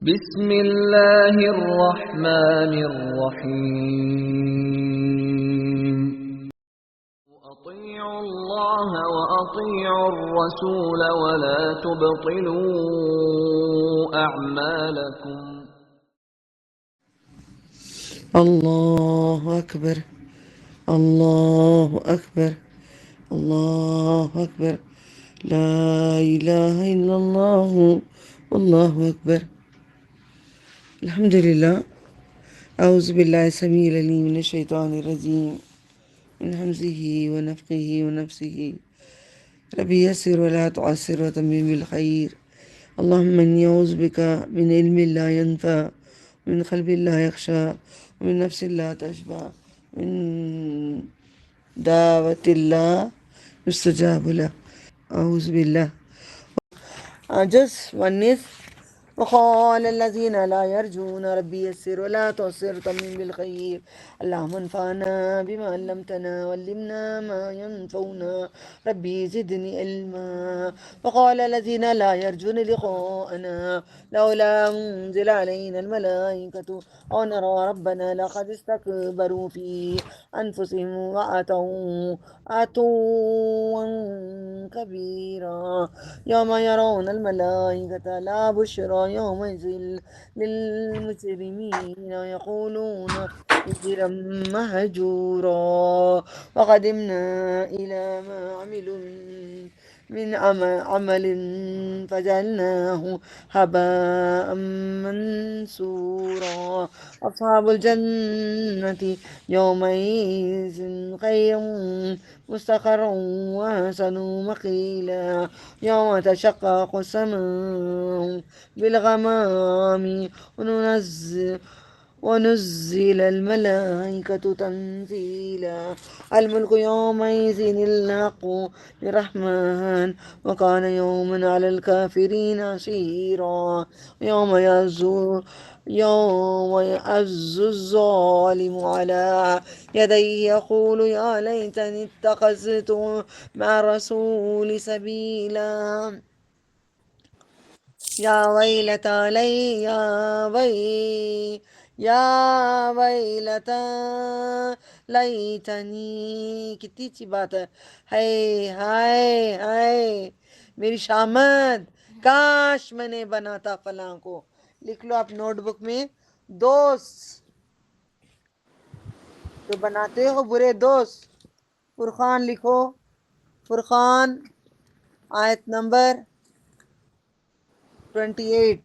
بسم الله الرحمن الرحيم أطيعوا الله وأطيعوا الرسول ولا تبطلوا أعمالكم. الله أكبر الله أكبر الله أكبر لا إله إلا الله والله أكبر. الحمد لله. أعوذ بالله السميع العليم من الشيطان الرجيم من همزه ونفخه ونفسه. ربي يسر ولا تعسر وتمم بالخير. اللهم إني أعوذ بك من علم لا ينفع، من قلب لا يخشى، ومن نفس لا تشبع، من دعوة الله يستجاب له. أعوذ بالله. Just oneness. وقال الذين لا يرجون ربي يسر ولا تعسر تمم بالخير. اللهم انفعنا بما علمتنا وعلمنا ما ينفعنا ربي زدني علما. وقال الذين لا يرجون لقاءنا لولا أنزل علينا الملائكة أو نرى ربنا لقد استكبروا في أنفسهم وأتوا كبيرا. يوم يرون الملائكة لا بشرى يومئذ للمجرمين ويقولون حجرا مهجورا. وقدمنا إلى ما عملوا من عمل فجعلناه هباء منثورا. أصحاب الجنة يومئذ خير مستقرا وأحسن مقيلا. يوم تشقق السماء بالغمام ونزل الملائكة تنزيلا. الملك يومئذ الحق للرحمن وكان يوما على الكافرين عسيرا. يوم يعز الظالم على يديه يقول يا ليتني اتخذت مع الرسول سبيلا. یا ویلتا یا ویلتا لیتنی. کتنی اچھی بات ہے. ہائے ہائے میری شامت، کاش میں نے بنا تھا فلاں کو. لکھ لو آپ نوٹ بک میں، دوست جو بناتے ہو برے دوست. فرقان لکھو، فرقان آیت نمبر 28.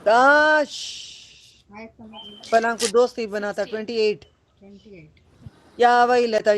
کاش فلاں کو دوست ہی بنا تھا. 28. یا ویلتا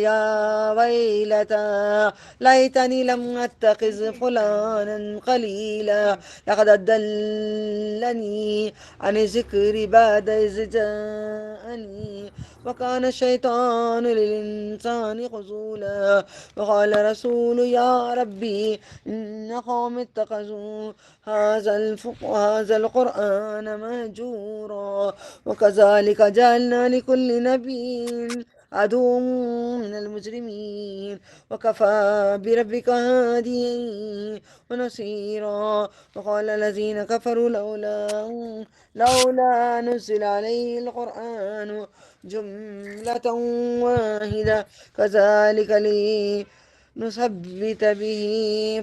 لیتنی لم اتخذ فلانا خلیلا لقد ادلنی عن ذکر بعد اذ جاءنی وكان الشيطان للإنسان خذولا. وقال رسول يا ربي إن قوم اتخذوا هذا القرآن مهجورا. وكذلك جعلنا لكل نبي عدو من المجرمين وكفى بربك هاديا ونصيرا. وقال الذين كفروا لولا نزل عليه القرآن جملة واحدة كذلك لنثبت به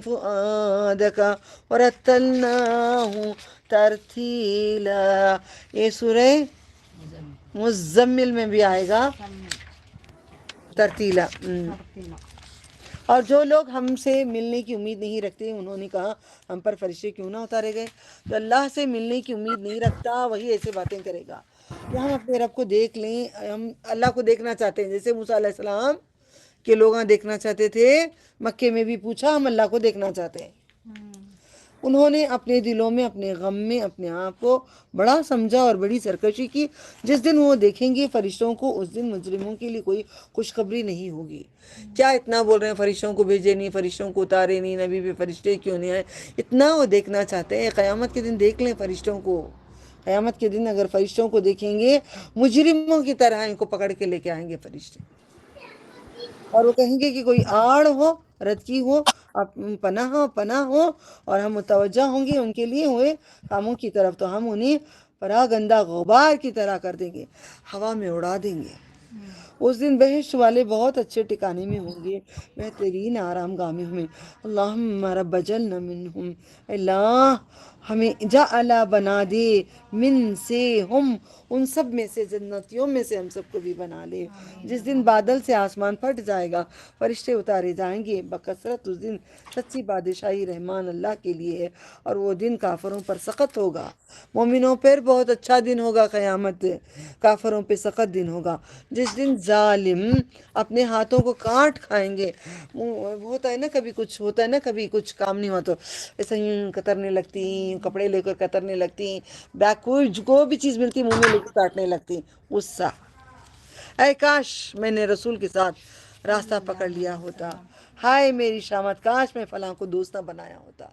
فؤادك ورتلناه ترتیلا. یہ سورہ مزمل میں بھی آئے گا ترتیلا. اور جو لوگ ہم سے ملنے کی امید نہیں رکھتے، انہوں نے کہا ہم پر فرشتے کیوں نہ اتارے گئے. جو اللہ سے ملنے کی امید نہیں رکھتا وہی ایسے باتیں کرے گا کہ ہم اپنے رب کو دیکھ لیں. ہم اللہ کو دیکھنا چاہتے ہیں، جیسے موسیٰ علیہ السلام کے لوگ دیکھنا چاہتے تھے. مکے میں بھی پوچھا ہم اللہ کو دیکھنا چاہتے ہیں. انہوں نے اپنے دلوں میں اپنے غم میں اپنے آپ کو بڑا سمجھا اور بڑی سرکشی کی. جس دن وہ دیکھیں گے فرشتوں کو، اس دن مجرموں کے لیے کوئی خوشخبری نہیں ہوگی. کیا اتنا بول رہے ہیں فرشتوں کو بھیجے نہیں، فرشتوں کو اتارے نہیں، نبی پہ فرشتے کیوں نہیں آئے، اتنا وہ دیکھنا چاہتے ہیں. قیامت کے دن دیکھ لیں فرشتوں کو. قیامت کے دن اگر فرشتوں کو دیکھیں گے مجرموں کی طرح ان کو پکڑ کے لے کے آئیں گے فرشتے. اور وہ کہیں گے کہ کوئی آڑ ہو، ردکی ہو، پناہ ہو، اور ہم متوجہ ہوں گے ان کے لیے ہوئے کاموں کی طرف، تو ہم انہیں پراگندہ غبار کی طرح کر دیں گے، ہوا میں اڑا دیں گے۔ اس دن بہشت والے بہت اچھے ٹھکانے میں ہوں گے، بہترین آرام گاہ میں ہوں۔ اللہم رب جلنا منہم، اللہ ہمیں جعلا بنا دے، من سے ہم ان سب میں سے، جنتیوں میں سے ہم سب کو بھی بنا لے۔ جس دن بادل سے آسمان پھٹ جائے گا، فرشتے اتارے جائیں گے بکثرت، اس دن سچی بادشاہی رحمان اللہ کے لیے ہے، اور وہ دن کافروں پر سخت ہوگا، مومنوں پر بہت اچھا دن ہوگا قیامت، کافروں پہ سخت دن ہوگا، جس دن ظالم اپنے ہاتھوں کو کاٹ کھائیں گے۔ ہوتا ہے نا کبھی کچھ، ہوتا ہے نا کبھی کچھ کام نہیں ہوا تو ایسا ہی کترنے لگتی، کپڑے لے کر کترنے لگتی، بیک کوئی بھی چیز ملتی منہ میں لے کے کاٹنے لگتی، غصہ۔ اے کاش میں نے رسول کے ساتھ راستہ پکڑ لیا ہوتا، ہائے میری شامت، کاش میں فلاں کو دوست نہ بنایا ہوتا۔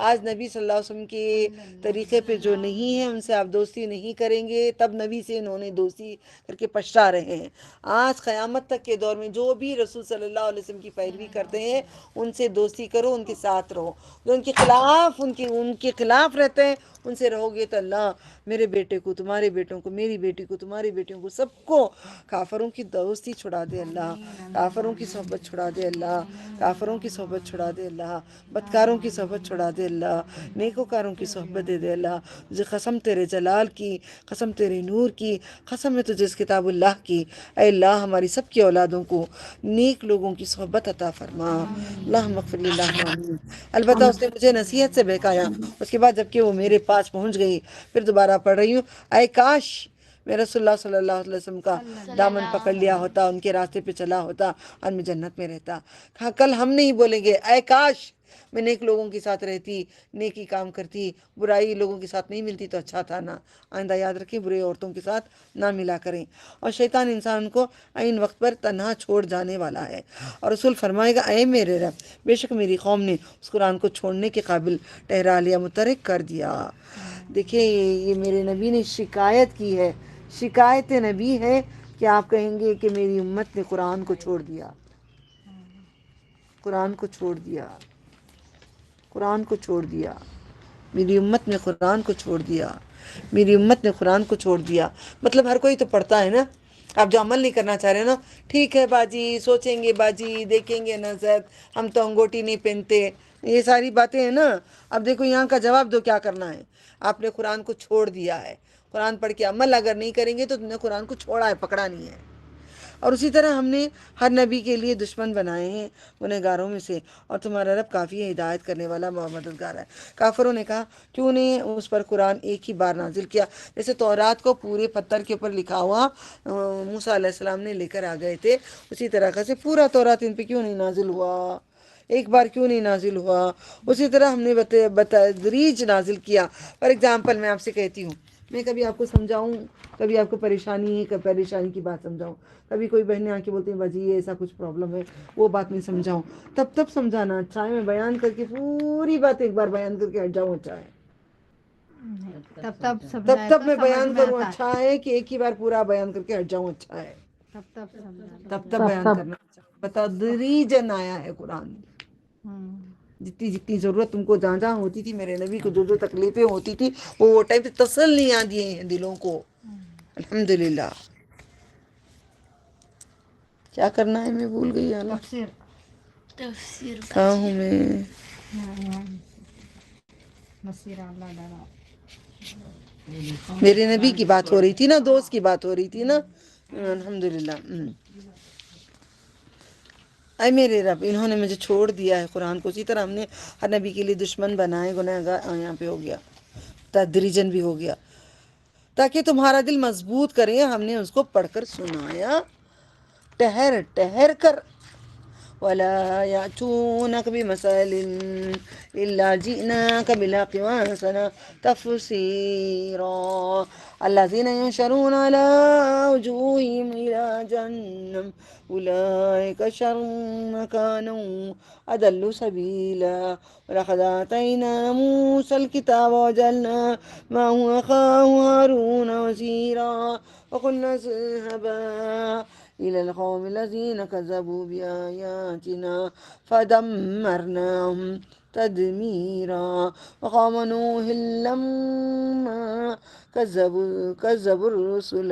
آج نبی صلی اللہ علیہ وسلم کے طریقے پہ جو نہیں ہے ان سے آپ دوستی نہیں کریں گے، تب نبی سے انہوں نے دوستی کر کے پچھتا رہے ہیں۔ آج قیامت تک کے دور میں جو بھی رسول صلی اللہ علیہ وسلم کی پیروی کرتے ہیں ان سے دوستی کرو، ان کے ساتھ رہو۔ جو ان کے خلاف ان کے خلاف رہتے ہیں ان سے رہو گے تو اللہ میرے بیٹے کو، تمہارے بیٹوں کو، میری بیٹی کو، تمہاری بیٹیوں کو، سب کو کافروں کی دوستی چھڑا دے اللہ، کافروں کی صحبت چھڑا دے اللہ، کافروں کی صحبت چھڑا دے اللہ، بدکاروں کی صحبت چھڑا دے اللہ، نیکوکاروں کی صحبت دے دے اللہ۔ تجھے قسم تیرے جلال کی، قسم تیرے نور کی، قسم ہے تجھے اس کتاب اللہ کی، اے اللہ ہماری سب کی اولادوں کو نیک لوگوں کی صحبت عطا فرما، اللہم اغفر لی، اللہم آمین۔ البتہ اس نے مجھے نصیحت سے بہکایا، اس کے بعد جبکہ وہ میرے پاس پہنچ گئی، پھر دوبارہ پڑھ رہی ہوں، اے کاش میں رسول اللہ صلی اللہ علیہ وسلم کا دامن پکڑ لیا ہوتا، ان کے راستے پہ چلا ہوتا اور میں جنت میں رہتا۔ ہاں کل ہم نہیں بولیں گے اے کاش میں نیک لوگوں کے ساتھ رہتی، نیکی کام کرتی، برائی لوگوں کے ساتھ نہیں ملتی تو اچھا تھا نا۔ آئندہ یاد رکھیں برے عورتوں کے ساتھ نہ ملا کریں، اور شیطان انسان کو عین وقت پر تنہا چھوڑ جانے والا ہے، اور رسول فرمائے گا اے میرے رب بے شک میری قوم نے اس قرآن کو چھوڑنے کے قابل ٹھہرا لیا، مترک کر دیا۔ دیکھیں یہ میرے نبی نے شکایت کی ہے، شکایت نبی ہے کہ آپ کہیں گے کہ میری امت نے قرآن کو چھوڑ دیا، قرآن کو چھوڑ دیا، قرآن کو چھوڑ دیا، میری امت نے قرآن کو چھوڑ دیا، میری امت نے قرآن کو چھوڑ دیا۔ مطلب ہر کوئی تو پڑھتا ہے نا، آپ جو عمل نہیں کرنا چاہ رہے نا، ٹھیک ہے باجی، سوچیں گے باجی، دیکھیں گے نظر، ہم تو انگوٹی نہیں پہنتے، یہ ساری باتیں ہیں نا۔ اب دیکھو یہاں کا جواب دو کیا کرنا ہے، آپ نے قرآن کو چھوڑ دیا ہے، قرآن پڑھ کے عمل اگر نہیں کریں گے تو تم نے قرآن کو چھوڑا ہے، پکڑا نہیں ہے۔ اور اسی طرح ہم نے ہر نبی کے لیے دشمن بنائے ہیں گنہگاروں میں سے، اور تمہارا رب کافی ہے ہدایت کرنے والا، مددگار ہے۔ کافروں نے کہا کیوں نے اس پر قرآن ایک ہی بار نازل کیا، جیسے تورات کو پورے پتھر کے اوپر لکھا ہوا موسیٰ علیہ السلام نے لے کر آ گئے تھے، اسی طرح سے پورا تورات ان پہ کیوں نہیں نازل ہوا، ایک بار کیوں نہیں نازل ہوا۔ اسی طرح ہم نے بتدریج نازل کیا۔ فار ایگزامپل میں آپ سے کہتی ہوں، میں کبھی آپ کو سمجھاؤں، کبھی آپ کو پریشانی ہے، کبھی پریشانی کی بات سمجھاؤں، کبھی کوئی بہنیں آ کے بولتی ہیں باجی یہ ایسا کچھ پرابلم ہے، وہ بات میں سمجھاؤں، تب سمجھانا اچھا ہے، میں بیان کر کے پوری بات ایک بار بیان کر کے ہٹ جاؤں اچھا ہے، تب میں بیان کروں اچھا ہے کہ ایک ہی بار پورا بیان کر کے ہٹ جاؤں اچھا ہے، تب بیان کرنا اچھا ہے۔ بتدریجن آیا ہے قرآن، جتنی جتنی ضرورت تم کو جہاں جہاں ہوتی تھی، میرے نبی کو جو جو تکلیفیں ہوتی تھی وہ ٹائم پہ تسلیاں دیے ہیں دلوں کو، الحمدللہ۔ کیا کرنا ہے میں بھول گئی، کہاں ہوں میں؟ میرے نبی کی بات ہو رہی تھی نا، دوست کی بات ہو رہی تھی نا، الحمدللہ۔ اے میرے رب انہوں نے مجھے چھوڑ دیا ہے قرآن کو، اسی طرح ہم نے ہر نبی کے لیے دشمن بنائے، گنہگار یہاں پہ ہو گیا، تدریجن بھی ہو گیا، تاکہ تمہارا دل مضبوط کرے، ہم نے اس کو پڑھ کر سنایا ٹہر ٹہر کر۔ وَلَا يَأْتُونَكَ بِمَثَلٍ إِلَّا جِئْنَاكَ بِالْحَقِّ وَأَحْسَنَ تَفْسِيرًا الَّذِينَ يُحْشَرُونَ عَلَىٰ وُجُوهِهِمْ إِلَىٰ جَهَنَّمَ أُولَٰئِكَ شَرٌّ مَّكَانًا وَأَضَلُّ سَبِيلًا وَلَقَدْ آتَيْنَا مُوسَى الْكِتَابَ وَجَعَلْنَا مَعَهُ أَخَاهُ هَارُونَ وَزِيرًا وَقُلْنَا اذْهَبَا إلى القوم الذين كذبوا بآياتنا فدمرناهم تدميرا وقوم نوح لما كذبوا الرسل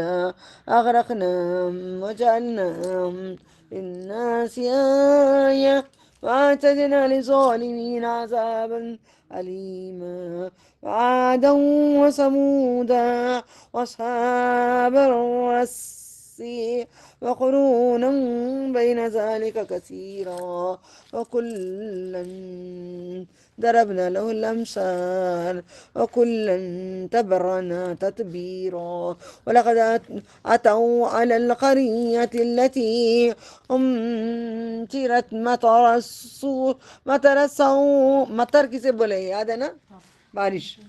أغرقناهم وجعلناهم للناس آية وأعتدنا للظالمين عذابا أليما وعادا وثمودا وأصحاب الرس وقرونا بين ذلك كثيرا وكلا ضربنا له الأمثال وكلا تبرنا تتبيرا ولقد أتوا على القرية التي أمطرت مطر کسے بولے یاد ہے نا بارش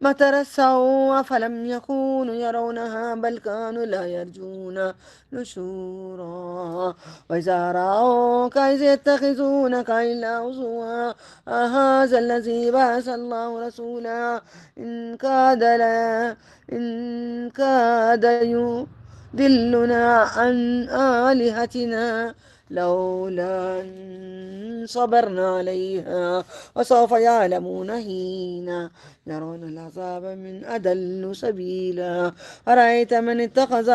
مطر السوء فلم يكونوا يرونها بل كانوا لا يرجون نشورا وإذا رأوك إذ يتخذونك إلا هزوا هذا الذي بعث الله رسولا إن كاد يضلنا عن آلهتنا لولا أن صبرنا عليها وسوف يعلمون حين يرون العذاب من أضل سبيلا أرأيت من اتخذ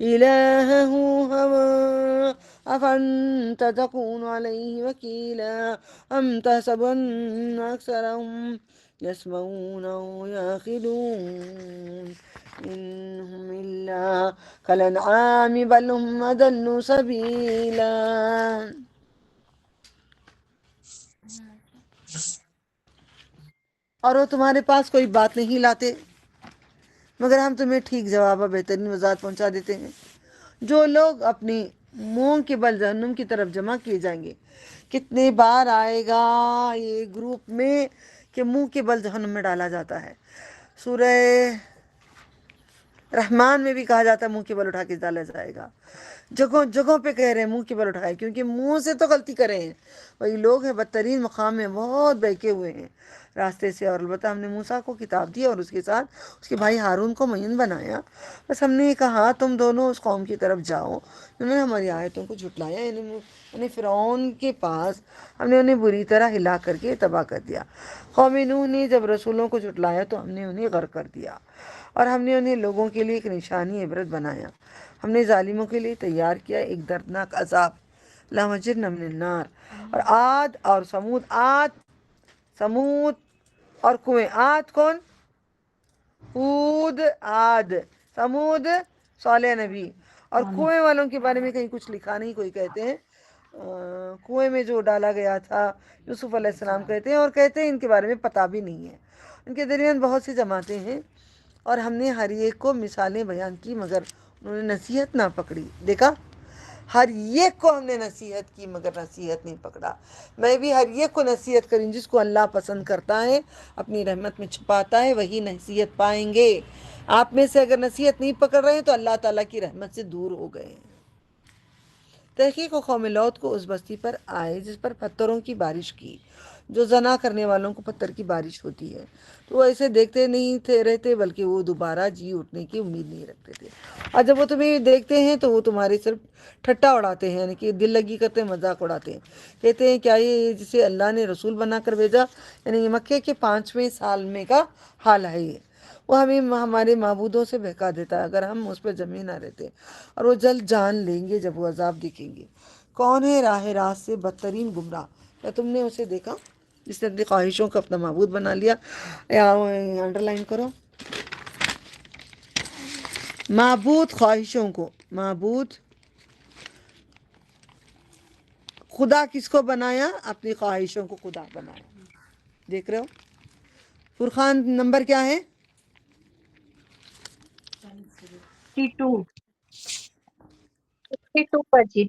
إلهه هواه أفأنت تكون عليه وكيلا أم تحسب أن أكثرهم يسمعون أو يعقلون إنهم إلا كالأنعام بل هم أضل سبيلا. اور وہ تمہارے پاس کوئی بات نہیں لاتے مگر ہم تمہیں ٹھیک جواب و بہترین وضاحت پہنچا دیتے ہیں. جو لوگ اپنی منہ کے بل جہنم کی طرف جمع کیے جائیں گے. کتنے بار آئے گا یہ گروپ میں کہ منہ کے بل جہنم میں ڈالا جاتا ہے. سورہ رحمان میں بھی کہا جاتا ہے منہ کے بل اٹھا کے ڈالا جائے گا. جگہوں جگہوں پہ کہہ رہے ہیں منہ کے بل اٹھائے کیونکہ منہ سے تو غلطی کرے ہیں. وہی لوگ ہیں بدترین مقام میں بہت بہکے ہوئے ہیں راستے سے. اور البتہ ہم نے موسیٰ کو کتاب دی اور اس کے ساتھ اس کے بھائی ہارون کو معین بنایا. بس ہم نے کہا تم دونوں اس قوم کی طرف جاؤ انہوں نے ہماری آیتوں کو جھٹلایا. یعنی فرعون کے پاس ہم نے انہیں بری طرح ہلا کر کے تباہ کر دیا. قوم نوح نے جب رسولوں کو جھٹلایا تو ہم نے انہیں غرق کر دیا اور ہم نے انہیں لوگوں کے لیے ایک نشانی عبرت بنایا. ہم نے ظالموں کے لیے تیار کیا ایک دردناک عذاب. اللہم اجرنا من النار. اور عاد اور سمود اور کنویں. عاد کون؟ ہود عاد، سمود صالح نبی. اور کنویں والوں کے بارے میں کہیں کچھ لکھا نہیں. کوئی کہتے ہیں کنویں میں جو ڈالا گیا تھا یوسف علیہ السلام کہتے ہیں، اور کہتے ہیں ان کے بارے میں پتہ بھی نہیں ہے. ان کے درمیان بہت سی جماعتیں ہیں اور ہم نے ہر ایک کو مثالیں بیان کی مگر انہوں نے نصیحت نہ پکڑی. دیکھا، ہر ایک کو ہم نے نصیحت کی مگر نصیحت نہیں پکڑا. میں بھی ہر ایک کو نصیحت کریں. جس کو اللہ پسند کرتا ہے اپنی رحمت میں چھپاتا ہے وہی نصیحت پائیں گے. آپ میں سے اگر نصیحت نہیں پکڑ رہے ہیں تو اللہ تعالیٰ کی رحمت سے دور ہو گئے. تحقیق و قوم لوط کو اس بستی پر آئے جس پر پتھروں کی بارش کی. جو زنا کرنے والوں کو پتھر کی بارش ہوتی ہے تو وہ ایسے دیکھتے نہیں رہتے بلکہ وہ دوبارہ جی اٹھنے کی امید نہیں رکھتے تھے. اور جب وہ تمہیں دیکھتے ہیں تو وہ تمہارے صرف ٹھٹا اڑاتے ہیں، یعنی کہ دل لگی کرتے ہیں، مذاق اڑاتے ہیں. کہتے ہیں کیا یہ جسے اللہ نے رسول بنا کر بھیجا؟ یعنی یہ مکے کے 5ویں سال میں کا حال ہے. یہ وہ ہمیں ہمارے معبودوں سے بہکا دیتا ہے اگر ہم اس پہ جمے نہ رہتے. اور وہ جلد جان لیں گے جب وہ عذاب دیکھیں گے. کون ہے راہ راست سے بدترین گمراہ؟ کیا تم نے اسے دیکھا جس نے اپنی خواہشوں کو اپنا معبود بنا لیا؟ یا انڈر لائن کرو، معبود خواہشوں کو. معبود خدا کس کو بنایا؟ اپنی خواہشوں کو خدا بنایا. دیکھ رہے ہو فرقان نمبر کیا ہے؟ 52 پر جی.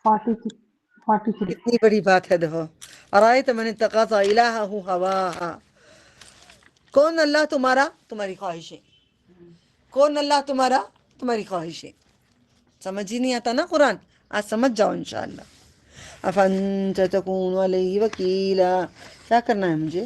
اتنی بڑی بات ہے. دیکھو، ارائیت من اتخذ الہہ ہواہا. کون اللہ تمہارا؟ تمہاری خواہشیں. کون اللہ تمہارا؟ تمہاری خواہشیں. سمجھ ہی نہیں آتا نا قرآن؟ آج سمجھ جاؤ انشاءاللہ. افنت تکون علیہ وکیلا. کیا کرنا ہے مجھے؟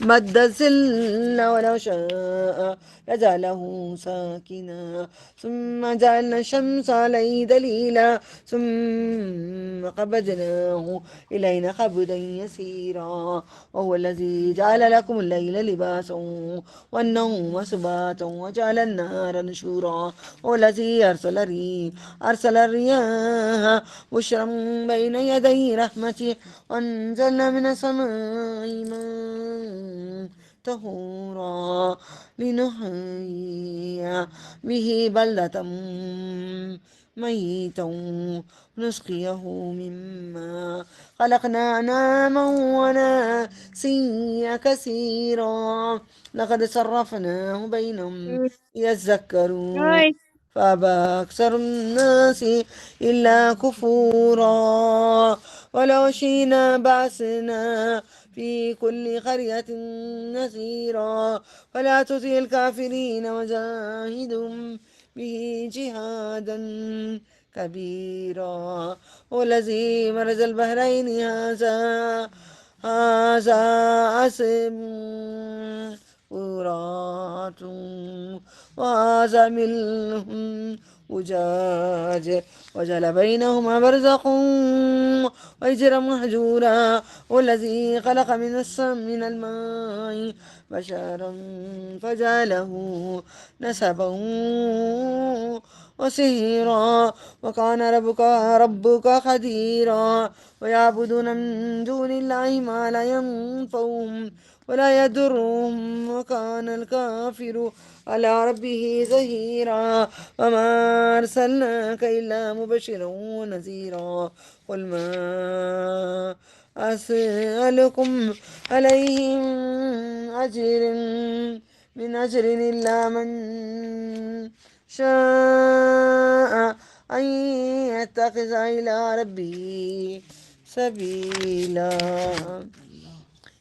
مد الظل ولو شاء لجعله ساكنا ثم جعلنا الشمس عليه دليلا ثم قبضناه إلينا قبضا يسيرا وهو الذي جعل لكم الليل لباسا والنوم سباتا وجعل النهار نشورا وهو الذي أرسل الرياح بشرا بين يدي رحمته وأنزلنا من السماء ماء طهورا لنحيي به بلدة ميتا نسقيه مما خلقنا أنعاما وناسيا كثيرا لقد صرفناه بينهم ليذكروا فأبى أكثر الناس إلا كفورا ولو شئنا بعثنا في كل قرية نذيرا فلا تطع الكافرين وجاهدهم به جهادا كبيرا والذي مرج البحرين هذا عاصم فرات وهذا ملح أجاج وجعل بينهما برزخا وحجرا محجورا والذي خلق من الماء بشرا فجعله نسبا وسهرا وكان ربك قديرا ويعبدون من دون الله ما لا ينفعهم ولا يضرهم وكان الكافر على ربه ظهيرا وما أرسلناك إلا مبشرا ونذيرا قل ما أسألكم عليه من أجر إلا من شاء أن يتخذ إلى ربه سبيلا.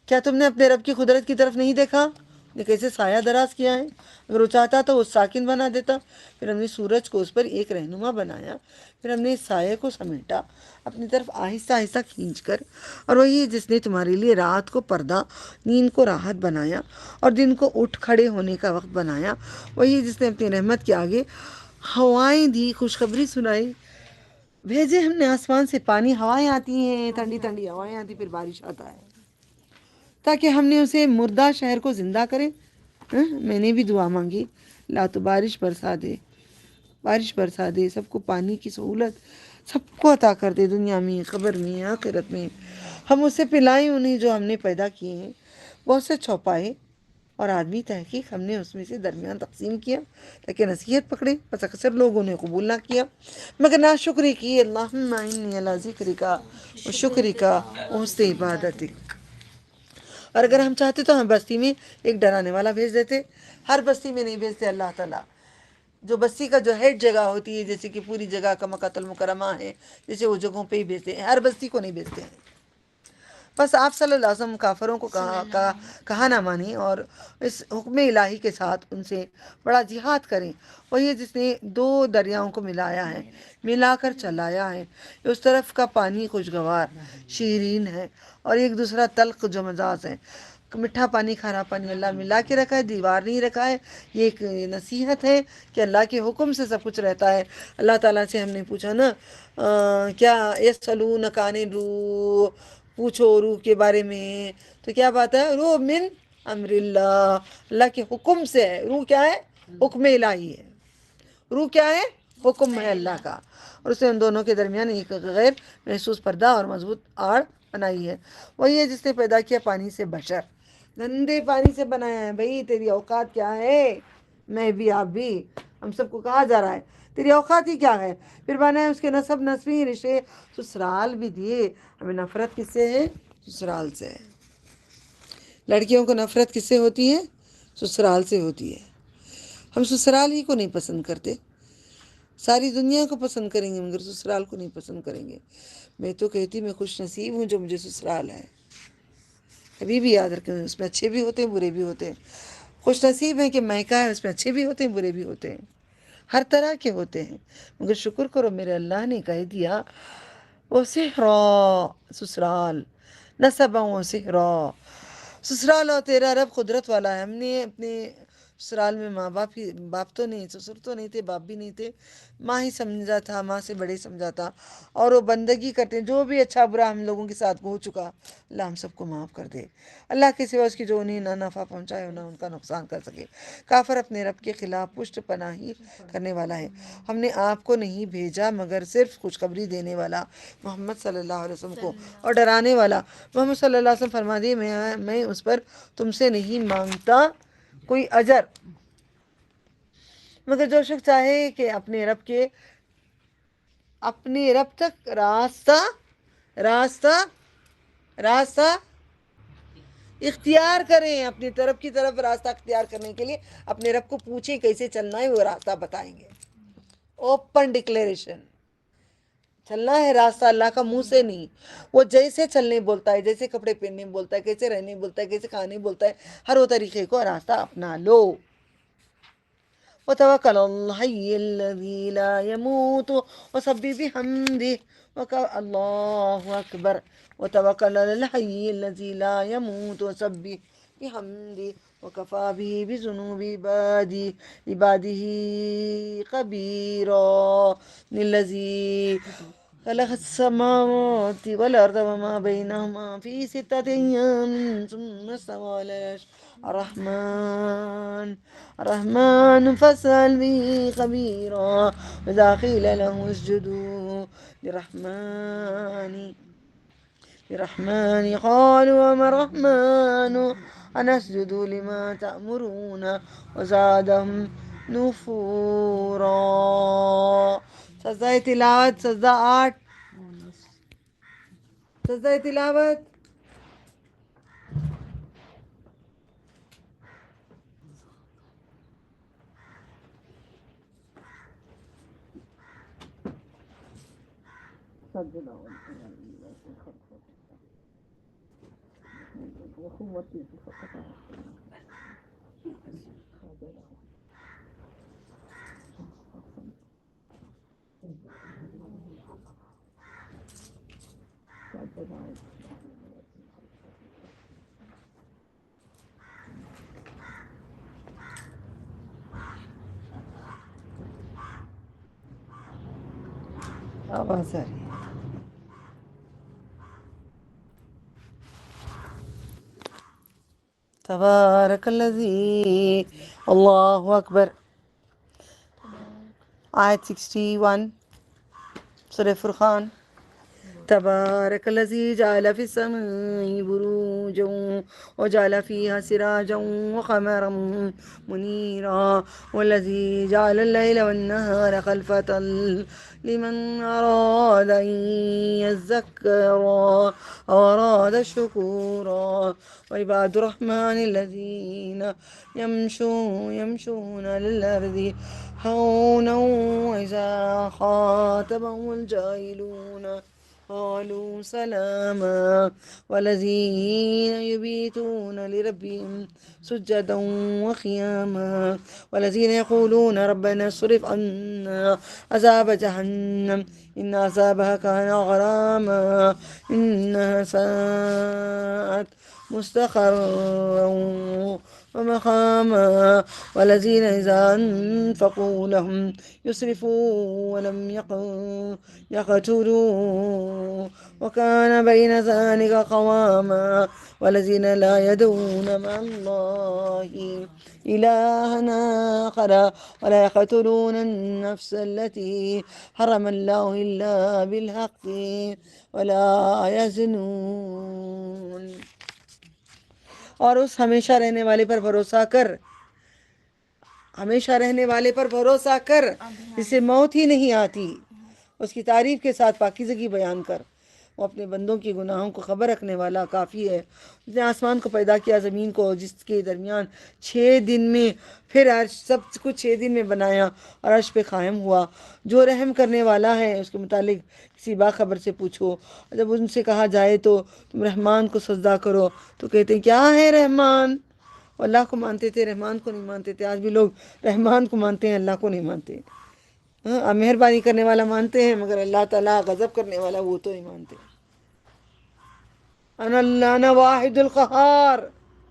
کیا تم نے اپنے رب کی قدرت کی طرف نہیں دیکھا کہ کیسے سایہ دراز کیا ہے؟ اگر وہ چاہتا تو وہ ساکن بنا دیتا. پھر ہم نے سورج کو اس پر ایک رہنما بنایا، پھر ہم نے اس سایہ کو سمیٹا اپنی طرف آہستہ آہستہ کھینچ کر. اور وہی جس نے تمہارے لیے رات کو پردہ، نیند کو راحت بنایا اور دن کو اٹھ کھڑے ہونے کا وقت بنایا. وہی جس نے اپنی رحمت کے آگے ہوائیں دی، خوشخبری سنائی. بھیجے ہم نے آسمان سے پانی، ہوائیں آتی ہیں، ٹھنڈی ٹھنڈی ہوائیں آتی، پھر بارش آتا ہے تاکہ ہم نے اسے مردہ شہر کو زندہ کرے. میں نے بھی دعا مانگی، لا تو بارش برسا دے، بارش برسا دے، سب کو پانی کی سہولت سب کو عطا کر دے، دنیا میں، قبر میں، آخرت میں. ہم اسے پلائیں انہیں جو ہم نے پیدا کیے ہیں. بہت سے چوپائے اور آدمی تحقیق ہم نے اس میں سے درمیان تقسیم کیا تاکہ نصیحت پکڑے، بس اکثر لوگوں نے قبول نہ کیا مگر ناشکری کی. اللہم انی علی ذکرک و شکرک و حسن عبادتک. اور اگر ہم چاہتے تو ہم بستی میں ایک ڈرانے والا بھیج دیتے. ہر بستی میں نہیں بھیجتے اللہ تعالیٰ. جو بستی کا جو ہیڈ جگہ ہوتی ہے، جیسے کہ پوری جگہ کا مکۃ المکرمہ ہے، جیسے وہ جگہوں پہ ہی بھیجتے ہیں، ہر بستی کو نہیں بھیجتے ہیں. بس آپ صلی اللہ علیہ وسلم کافروں کو کہا نہ مانیں اور اس حکم الہی کے ساتھ ان سے بڑا جہاد کریں. وہی جس نے دو دریاؤں کو ملایا ہے، ملا کر چلایا ہے. اس طرف کا پانی خوشگوار شیرین ہے اور ایک دوسرا تلخ جو مزاج ہے. میٹھا پانی کھارا پانی اللہ ملا کے رکھا ہے، دیوار نہیں رکھا ہے. یہ ایک نصیحت ہے کہ اللہ کے حکم سے سب کچھ رہتا ہے. اللہ تعالیٰ سے ہم نے پوچھا نا کیا یسألونک عن الروح، پوچھو روح کے بارے میں، تو کیا بات ہے؟ روح من امر اللہ، اللہ کے حکم سے ہے. روح کیا ہے؟ حکم الہی ہے. روح کیا ہے؟ حکم ہے اللہ کا. اور اس نے ان دونوں کے درمیان ایک غیر محسوس پردہ اور مضبوط آڑ بنائی ہے. وہی ہے جس نے پیدا کیا پانی سے بشر، گندے پانی سے بنایا ہے. بھئی تیری اوقات کیا ہے؟ میں بھی، آپ بھی، ہم سب کو کہا جا رہا ہے تیری اوقات ہی کیا ہے. پھر بنائے اس کے نسب نسبی رشتے، سسرال بھی دیے. ہمیں نفرت کس سے ہے؟ سسرال سے ہے. لڑکیوں کو نفرت کس سے ہوتی ہے؟ سسرال سے ہوتی ہے. ہم سسرال ہی کو نہیں پسند کرتے. ساری دنیا کو پسند کریں گے مگر سسرال کو نہیں پسند کریں گے. میں تو کہتی میں خوش نصیب ہوں جو مجھے سسرال ہے. ابھی بھی یاد رکھیں، اس میں اچھے بھی ہوتے ہیں، برے بھی ہوتے ہیں. خوش نصیب ہے کہ میکا ہے، اس میں اچھے بھی ہوتے ہیں، برے بھی ہوتے ہیں، ہر طرح کے ہوتے ہیں. مگر شکر کرو میرے اللہ نے کہہ دیا وہ سحرا، سسرال، نسبا و سحرا، سسرال اور تیرا رب قدرت والا ہے. ہم نے اپنے سسرال میں ماں باپ تو نہیں، سسر تو نہیں تھے، باپ بھی نہیں تھے، ماں ہی سمجھا تھا، ماں سے بڑے سمجھا تھا، اور وہ بندگی کرتے ہیں. جو بھی اچھا برا ہم لوگوں کے ساتھ ہو چکا، اللہ ہم سب کو معاف کر دے. اللہ کے سوا اس کی جو انہیں نہ نفع پہنچائے نہ ان کا نقصان کر سکے. کافر اپنے رب کے خلاف پشت پناہی کرنے والا ہے. ہم نے آپ کو نہیں بھیجا مگر صرف خوشخبری دینے والا محمد صلی اللہ علیہ وسلم کو، اور ڈرانے والا. محمد صلی اللہ علیہ وسلم فرما دیے میں اس پر تم سے نہیں مانگتا کوئی اجر، مگر جو شخص چاہے کہ اپنے رب تک راستہ اختیار کریں. اپنی طرف کی طرف راستہ اختیار کرنے کے لیے اپنے رب کو پوچھیں کیسے چلنا ہے، وہ راستہ بتائیں گے. Open declaration. چلنا ہے راستہ اللہ کا منہ سے نہیں، وہ جیسے چلنے بولتا ہے، جیسے کپڑے پہننے بولتا ہے، کیسے رہنے بولتا ہے، کیسے کھانے بولتا ہے، ہر وہ طریقے کو راستہ اپنا لو. وتوکل علی الحی الذی لا يموت وسبح بحمدہ اللہ اکبر. وتوکل علی الحی الذی لا يموت وسبح بحمدہ وکفی بہ بذنوب عبادہ خبیرا. الذی خلق السماوات والأرض وما بينهما في 6 أيام ثم استوى على العرش. الرحمن فاسأل به خبيرا. وإذا قيل له اسجدوا للرحمن قالوا وما الرحمن أنسجد لما تأمرون وزادهم نفورا. سجدہ تلاوت، سجدہ 8، سجدہ تلاوت. آواز آ رہی ہے. تبارک الذی، اللہ اکبر. آیت 61 سورہ فرقان. تبارک الذی جعل فی السماء بروجا وجعل فیہا سراجا وقمرا منیرا والذی جعل اللیل والنہار خلفة لمن اراد ان یذکر او اراد شکورا. وعباد الرحمن الذین یمشون علی الارض ہونا وإذا خاطبهم الجاهلون قالوا سلاما. والذين يبيتون لربهم سجدا وقياما. والذين يقولون ربنا اصرف عنا عذاب جهنم إن عذابها كان غراما إنها ساءت مستقرا ومقاما. والذين إذا أنفقوا لم يسرفوا ولم يقتروا وكان بين ذلك قواما. والذين لا يدعون مع الله إلها آخر ولا يقتلون النفس التي حرم الله إلا بالحق ولا يزنون. اور اس ہمیشہ رہنے والے پر بھروسہ کر، ہمیشہ رہنے والے پر بھروسہ کر جسے موت ہی نہیں آتی. اس کی تعریف کے ساتھ پاکیزگی بیان کر. وہ اپنے بندوں کی گناہوں کو خبر رکھنے والا کافی ہے. اس نے آسمان کو پیدا کیا، زمین کو جس کے درمیان 6 دن میں، پھر عرش، سب کچھ 6 دن میں بنایا اور عرش پہ قائم ہوا. جو رحم کرنے والا ہے اس کے متعلق کسی باخبر سے پوچھو. جب ان سے کہا جائے تو تم رحمان کو سجدہ کرو تو کہتے ہیں کیا ہے رحمان. وہ اللہ کو مانتے تھے، رحمان کو نہیں مانتے تھے. آج بھی لوگ رحمان کو مانتے ہیں، اللہ کو نہیں مانتے. مہربانی کرنے والا مانتے ہیں مگر اللہ تعالیٰ غضب کرنے والا وہ تو نہیں مانتے. انا واحد القہار.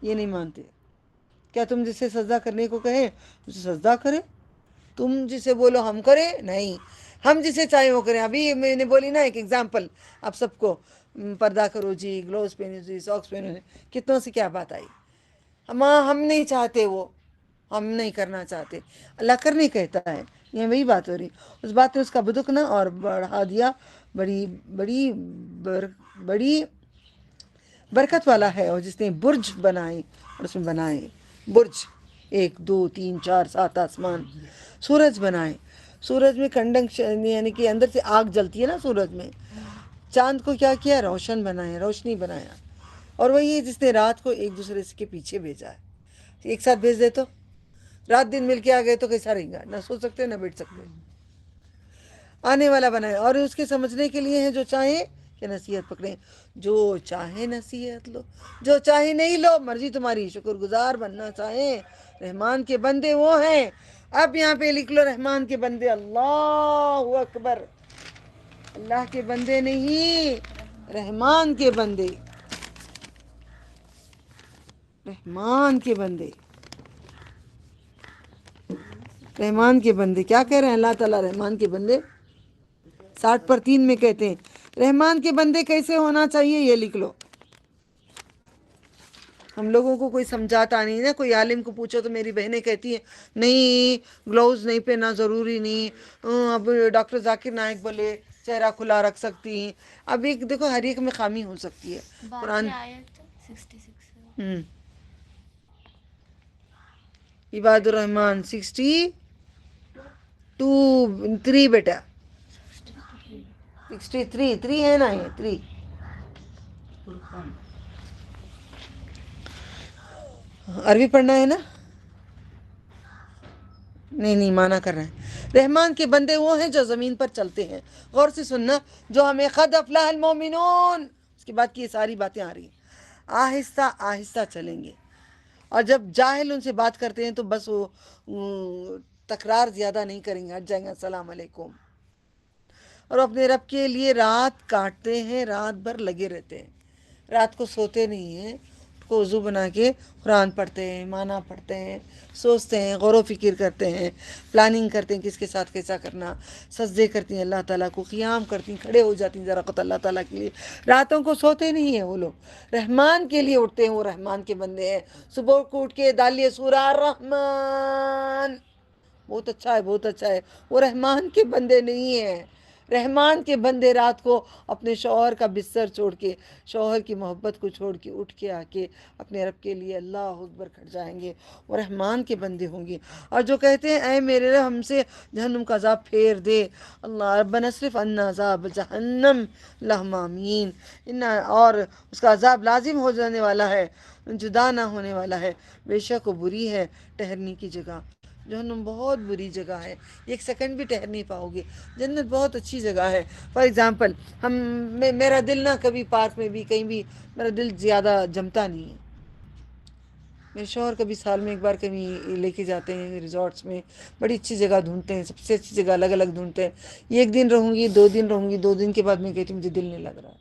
یہ نہیں مانتے. کیا تم جسے سجدہ کرنے کو کہیں اسے سجدہ کرے؟ تم جسے بولو ہم کریں؟ نہیں، ہم جسے چاہیں وہ کریں. ابھی میں نے بولی نا ایک ایگزامپل آپ سب کو، پردہ کرو جی، گلوز پہنو جی، ساکس پہنو جی، کتنوں سے کیا بات آئی. ہم نہیں چاہتے، وہ ہم نہیں کرنا چاہتے، اللہ کرنے کہتا ہے. یہ وہی بات ہو رہی. اس بات نے اس کا بدکنا اور بڑھا دیا. بڑی بڑی بڑی برکت والا ہے. اور جس نے برج بنائے اور اس میں بنائے برج 1 2 3 4 7 آسمان. سورج بنائے، سورج میں کنڈنکشن یعنی کہ اندر سے آگ جلتی ہے نا سورج میں. چاند کو کیا کیا؟ روشن بنایا، روشنی بنایا. اور وہی ہے جس نے رات کو ایک دوسرے کے پیچھے بھیجا ہے. ایک ساتھ بھیج دے تو رات دن مل کے آ گئے تو کیسا رہیں گا؟ نہ سو سکتے نہ بیٹھ سکتے. آنے والا بنایا. اور اس کے سمجھنے کے لیے ہیں جو چاہیں کہ نصیحت پکڑیں. جو چاہے نصیحت لو، جو چاہے نہیں لو، مرضی تمہاری. شکر گزار بننا چاہیں رحمان کے بندے وہ ہیں. اب یہاں پہ لکھ لو رحمان کے بندے. اللہ اکبر. اللہ کے بندے نہیں، رحمان کے بندے. رحمان کے بندے، رحمان کے بندے. کیا کہہ رہے ہیں اللہ تعالیٰ؟ رحمان کے بندے 60/3 میں کہتے ہیں رحمان کے بندے کیسے ہونا چاہیے. یہ لکھ لو. ہم لوگوں کو کوئی سمجھاتا نہیں نا. کوئی عالم کو پوچھو تو میری بہنیں کہتی ہیں نہیں گلوز نہیں پہننا ضروری نہیں. اب ڈاکٹر ذاکر نائک بولے چہرہ کھلا رکھ سکتی ہیں. اب ایک دیکھو ہر ایک میں خامی ہو سکتی ہے. قرآن باقی آیت 66 عباد الرحمن 62 بیٹا 63 ہے نا، یہ 3. عربی پڑھنا ہے نا؟ نہیں مانا کر رہے ہیں. رحمان کے بندے وہ ہیں جو زمین پر چلتے ہیں. غور سے سننا، جو ہمیں قد افلح المومنون اس کے بعد کی یہ ساری باتیں آ رہی ہیں. آہستہ آہستہ چلیں گے. اور جب جاہل ان سے بات کرتے ہیں تو بس وہ تکرار زیادہ نہیں کریں گے، ہٹ جائیں گے السلام علیکم. اور اپنے رب کے لیے رات کاٹتے ہیں، رات بھر لگے رہتے ہیں. رات کو سوتے نہیں ہیں. کو وضو بنا کے قرآن پڑھتے ہیں، معنی پڑھتے ہیں، سوچتے ہیں، غور و فکر کرتے ہیں، پلاننگ کرتے ہیں کس کے ساتھ کیسا کرنا. سجدے کرتی ہیں اللہ تعالیٰ کو، قیام کرتی ہیں، کھڑے ہو جاتی ہیں ذرا وقت اللہ تعالیٰ کے لیے. راتوں کو سوتے نہیں ہیں وہ لوگ، رحمان کے لیے اٹھتے ہیں. وہ رحمان کے بندے ہیں. صبح کو اٹھ کے ڈالیے سورہ الرحمن. بہت اچھا ہے، بہت اچھا ہے. وہ رحمان کے بندے نہیں ہیں. رحمان کے بندے رات کو اپنے شوہر کا بستر چھوڑ کے، شوہر کی محبت کو چھوڑ کے اٹھ کے آ کے اپنے رب کے لیے اللہ اکبر کھڑ جائیں گے. وہ رحمان کے بندے ہوں گے. اور جو کہتے ہیں اے میرے رب ہم سے جہنم کا عذاب پھیر دے، اللہ ربنا اصرف عنا عذاب جہنم اللہم آمین. اور اس کا عذاب لازم ہو جانے والا ہے، جدا نہ ہونے والا ہے. بے شک وہ بری ہے ٹھہرنے کی جگہ. جہنم بہت بری جگہ ہے، ایک سیکنڈ بھی ٹھہر نہیں پاؤ گے. جنت بہت اچھی جگہ ہے. فار ایگزامپل میرا دل نہ کبھی پارک میں بھی کہیں بھی میرا دل زیادہ جمتا نہیں ہے. میرے شوہر کبھی سال میں ایک بار کہیں لے کے جاتے ہیں ریزورٹس میں، بڑی اچھی جگہ ڈھونڈتے ہیں، سب سے اچھی جگہ الگ الگ ڈھونڈتے ہیں. یہ 1 دن رہوں گی، 2 دن رہوں گی، 2 دن کے بعد میں کہتی ہوں مجھے دل نہیں لگ رہا.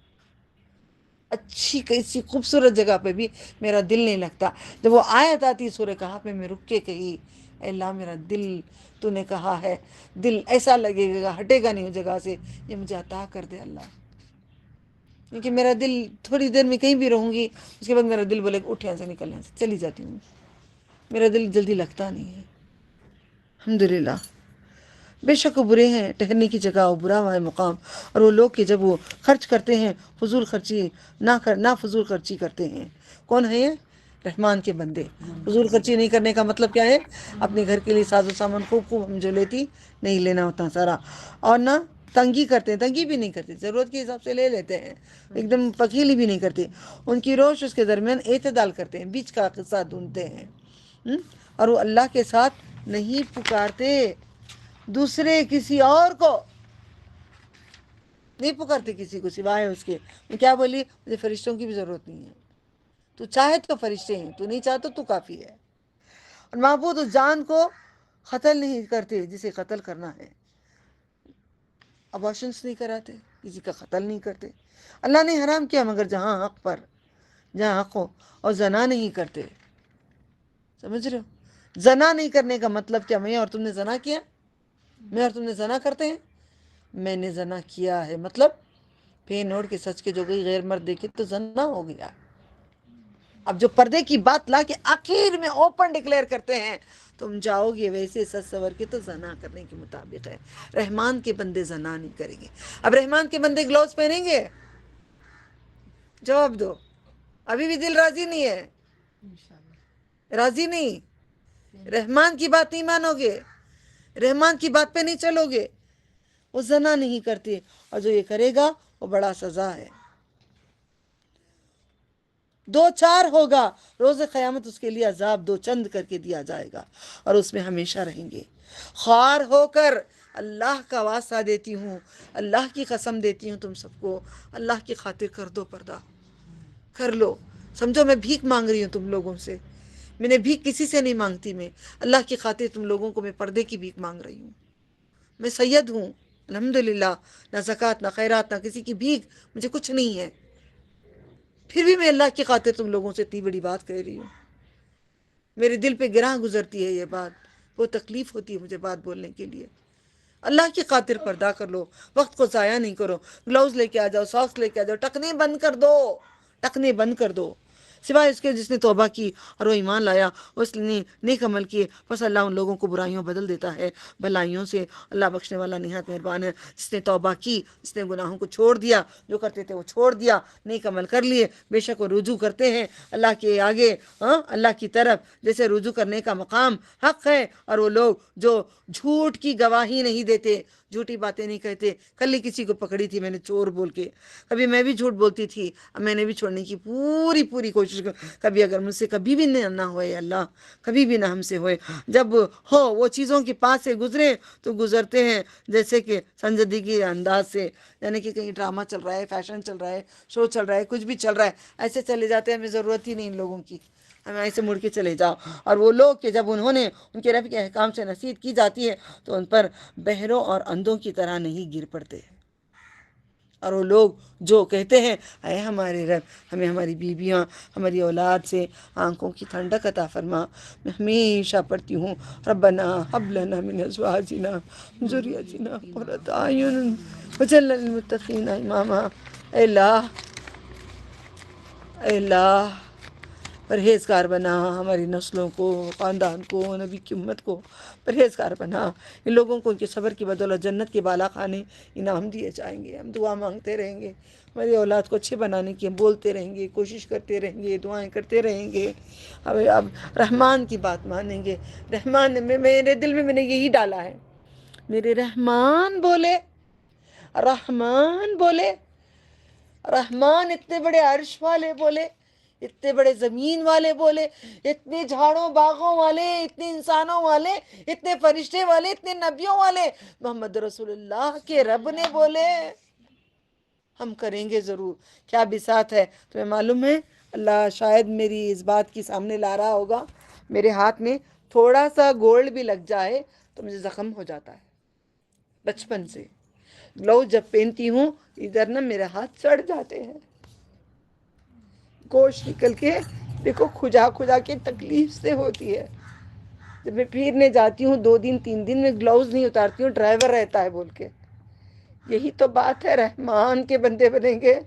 اچھی کیسی خوبصورت جگہ پہ بھی میرا دل نہیں لگتا. جب وہ آیت آتی سورہ کہف میں، میں رک کے کہی اے اللہ میرا دل تو نے کہا ہے دل ایسا لگے گا ہٹے گا نہیں اس جگہ سے، یہ مجھے عطا کر دے اللہ. کیونکہ میرا دل تھوڑی دیر میں کہیں بھی رہوں گی، اس کے بعد میرا دل بولے اٹھ یہاں سے نکل، یہاں سے چلی جاتی ہوں. میرا دل جلدی لگتا نہیں ہے. الحمدللہ. بے شک وہ برے ہیں ٹہرنے کی جگہ، وہ برا ہے مقام. اور وہ لوگ کہ جب وہ خرچ کرتے ہیں فضول خرچی نہ فضول خرچی کرتے ہیں. کون ہے یہ؟ رحمان کے بندے. فضول خرچی نہیں کرنے کا مطلب کیا ہے؟ اپنے گھر کے لیے ساز و سامان خوب ہم جو لیتی نہیں لینا ہوتا سارا. اور نہ تنگی کرتے ہیں، تنگی بھی نہیں کرتے، ضرورت کے حساب سے لے لیتے ہیں. ایک دم پکیلی بھی نہیں کرتے. ان کی روش اس کے درمیان اعتدال کرتے ہیں، بیچ کا قصہ ڈھونڈتے ہیں. اور وہ اللہ کے ساتھ نہیں پکارتے دوسرے کسی اور کو، نہیں پکارتے کسی کو سوائے اس کے. میں کیا بولی؟ مجھے فرشتوں کی بھی ضرورت نہیں ہے. تو چاہے تو فرشتے ہیں، تو نہیں چاہتا تو کافی ہے. اور معبود اس جان کو قتل نہیں کرتے جسے قتل کرنا ہے. ابارشنس نہیں کراتے، کسی کا قتل نہیں کرتے. اللہ نے حرام کیا مگر جہاں حق پر. جہاں حق ہو، اور زنا نہیں کرتے. سمجھ رہے ہو؟ زنا نہیں کرنے کا مطلب کیا؟ میں اور تم نے زنا کیا؟ میں اور تم نے زنا کرتے ہیں؟ میں نے زنا کیا ہے مطلب پھین اوڑھ کے سچ کے جو گئی غیر مرد دیکھے تو زنا ہو گیا. اب جو پردے کی بات لا کے آخر میں اوپن ڈکلیئر کرتے ہیں، تم جاؤ گے ویسے سچ سور کے تو زنا کرنے کے مطابق ہے. رحمان کے بندے زنا نہیں کریں گے. اب رحمان کے بندے گلوز پہنیں گے؟ جواب دو. ابھی بھی دل راضی نہیں ہے؟ راضی نہیں؟ رحمان کی بات نہیں مانو گے، رحمان کی بات پہ نہیں چلو گے. وہ زنا نہیں کرتے، اور جو یہ کرے گا وہ بڑا سزا ہے. 2-4 ہوگا، روز قیامت اس کے لیے عذاب 2 چند کر کے دیا جائے گا، اور اس میں ہمیشہ رہیں گے. خوار ہو کر اللہ کا واسطہ دیتی ہوں، اللہ کی قسم دیتی ہوں تم سب کو، اللہ کی خاطر کر دو پردہ، کر لو. سمجھو میں بھیک مانگ رہی ہوں تم لوگوں سے، میں نے بھیک کسی سے نہیں مانگتی. میں اللہ کی خاطر تم لوگوں کو میں پردے کی بھیک مانگ رہی ہوں. میں سید ہوں الحمدللہ، نہ زکوٰۃ نہ خیرات نہ کسی کی بھیک، مجھے کچھ نہیں ہے. پھر بھی میں اللہ کی خاطر تم لوگوں سے اتنی بڑی بات کہہ رہی ہوں. میرے دل پہ گراں گزرتی ہے یہ بات، وہ تکلیف ہوتی ہے مجھے بات بولنے کے لیے. اللہ کی خاطر پردہ کر لو، وقت کو ضائع نہیں کرو. گلوز لے کے آ جاؤ، ساکس لے کے آ جاؤ، ٹکنے بند کر دو، ٹکنے بند کر دو. سوائے اس کے جس نے توبہ کی اور وہ ایمان لایا، اس نے نیک عمل کیے، بس اللہ ان لوگوں کو برائیوں بدل دیتا ہے بھلائیوں سے. اللہ بخشنے والا نہایت مہربان ہے. جس نے توبہ کی، جس نے گناہوں کو چھوڑ دیا، جو کرتے تھے وہ چھوڑ دیا، نیک عمل کر لیے، بے شک وہ رجوع کرتے ہیں اللہ کے آگے، اللہ کی طرف، جیسے رجوع کرنے کا مقام حق ہے. اور وہ لوگ جو جھوٹ کی گواہی نہیں دیتے، جھوٹی باتیں نہیں کہتے. کل ہی کسی کو پکڑی تھی میں نے چور بول کے. کبھی میں بھی جھوٹ بولتی تھی، اب میں نے بھی چھوڑنے کی پوری کوشش کبھی اگر مجھ سے کبھی بھی نہ ہوئے اللہ، کبھی بھی نہ ہم سے ہوئے. جب ہو وہ چیزوں کے پاس سے گزرے تو گزرتے ہیں جیسے کہ سنجیدگی انداز سے، یعنی کہ کہیں ڈرامہ چل رہا ہے، فیشن چل رہا ہے، شو چل رہا ہے، کچھ بھی چل رہا ہے، ایسے چلے جاتے ہیں. ہمیں ضرورت ہی نہیں ان لوگوں کی، ہمیں ایسے مڑ کے چلے جاؤ. اور وہ لوگ کہ جب انہوں نے ان کے رب کے احکام سے نصیحت کی جاتی ہے تو ان پر بہروں اور اندھوں کی طرح نہیں گر پڑتے. اور وہ لوگ جو کہتے ہیں اے ہمارے رب، ہمیں ہماری بیویاں، ہماری اولاد سے آنکھوں کی ٹھنڈک عطا فرما. میں ہمیشہ پڑھتی ہوں ربنا هب لنا من ازواجنا ذریاتنا قرۃ اعین واجعلنا للمتقین اماما. اے اللہ، اے اللہ، پرہیزگار بنا ہماری نسلوں کو، خاندان کو، نبی کی امت کو پرہیزگار بنا. ان لوگوں کو ان کے صبر کی بدولت جنت کے بالا خانے انعام دیے جائیں گے. ہم دعا مانگتے رہیں گے ہماری اولاد کو اچھے بنانے کی، ہم بولتے رہیں گے، کوشش کرتے رہیں گے، دعائیں کرتے رہیں گے. اب رحمان کی بات مانیں گے. رحمان نے میرے دل میں نے یہی ڈالا ہے، میرے رحمان بولے، رحمان بولے، رحمان اتنے بڑے عرش والے بولے، اتنے بڑے زمین والے بولے، اتنے جھاڑوں باغوں والے، اتنے انسانوں والے، اتنے فرشتے والے، اتنے نبیوں والے، محمد رسول اللہ کے رب نے بولے. ہم کریں گے ضرور. کیا بساط ہے تمہیں معلوم ہے؟ اللہ شاید میری اس بات کی سامنے لا رہا ہوگا، میرے ہاتھ میں تھوڑا سا گولڈ بھی لگ جائے تو مجھے زخم ہو جاتا ہے بچپن سے. گلوز جب پہنتی ہوں ادھر نا میرے ہاتھ چڑھ جاتے ہیں، گوشت نکل کے دیکھو کھجا کے تکلیف سے ہوتی ہے. جب میں پھرنے جاتی ہوں 2 دن 3 دن میں گلوز نہیں اتارتی ہوں، ڈرائیور رہتا ہے بول کے. یہی تو بات ہے رحمان کے بندے بنیں گے،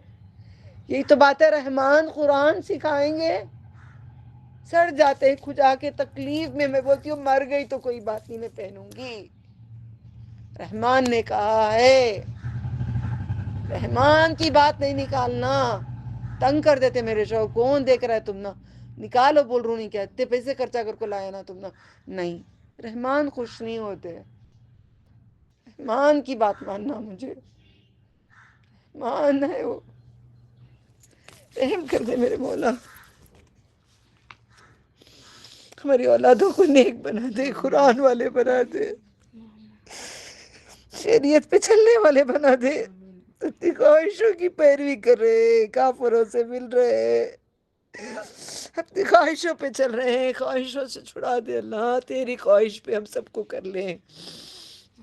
یہی تو بات ہے رحمان قرآن سکھائیں گے. سڑ جاتے ہیں کھجا کے تکلیف میں بولتی ہوں مر گئی تو کوئی بات نہیں، میں پہنوں گی. رحمان نے کہا ہے، رحمان کی بات نہیں نکالنا. تنگ کر دیتے میرے شوہر، کون دیکھ رہا ہے تم نا، نکالو. بول رہوں نہیں کیا اتنے پیسے خرچہ کر کو لایا نا تم نا. نہیں، رحمان خوش نہیں ہوتے. رحمان کی بات ماننا، مجھے رحمان ہے وہ. رحم کر دے میرے مولا، ہماری اولادوں کو نیک بنا دے، قرآن والے بنا دے، شریعت پہ چلنے والے بنا دے. اپنی خواہشوں کی پیروی کر رہے، کافروں سے مل رہے، اپنی خواہشوں پہ چل رہے ہیں. خواہشوں سے چھڑا دے اللہ، تیری خواہش پہ ہم سب کو کر لیں،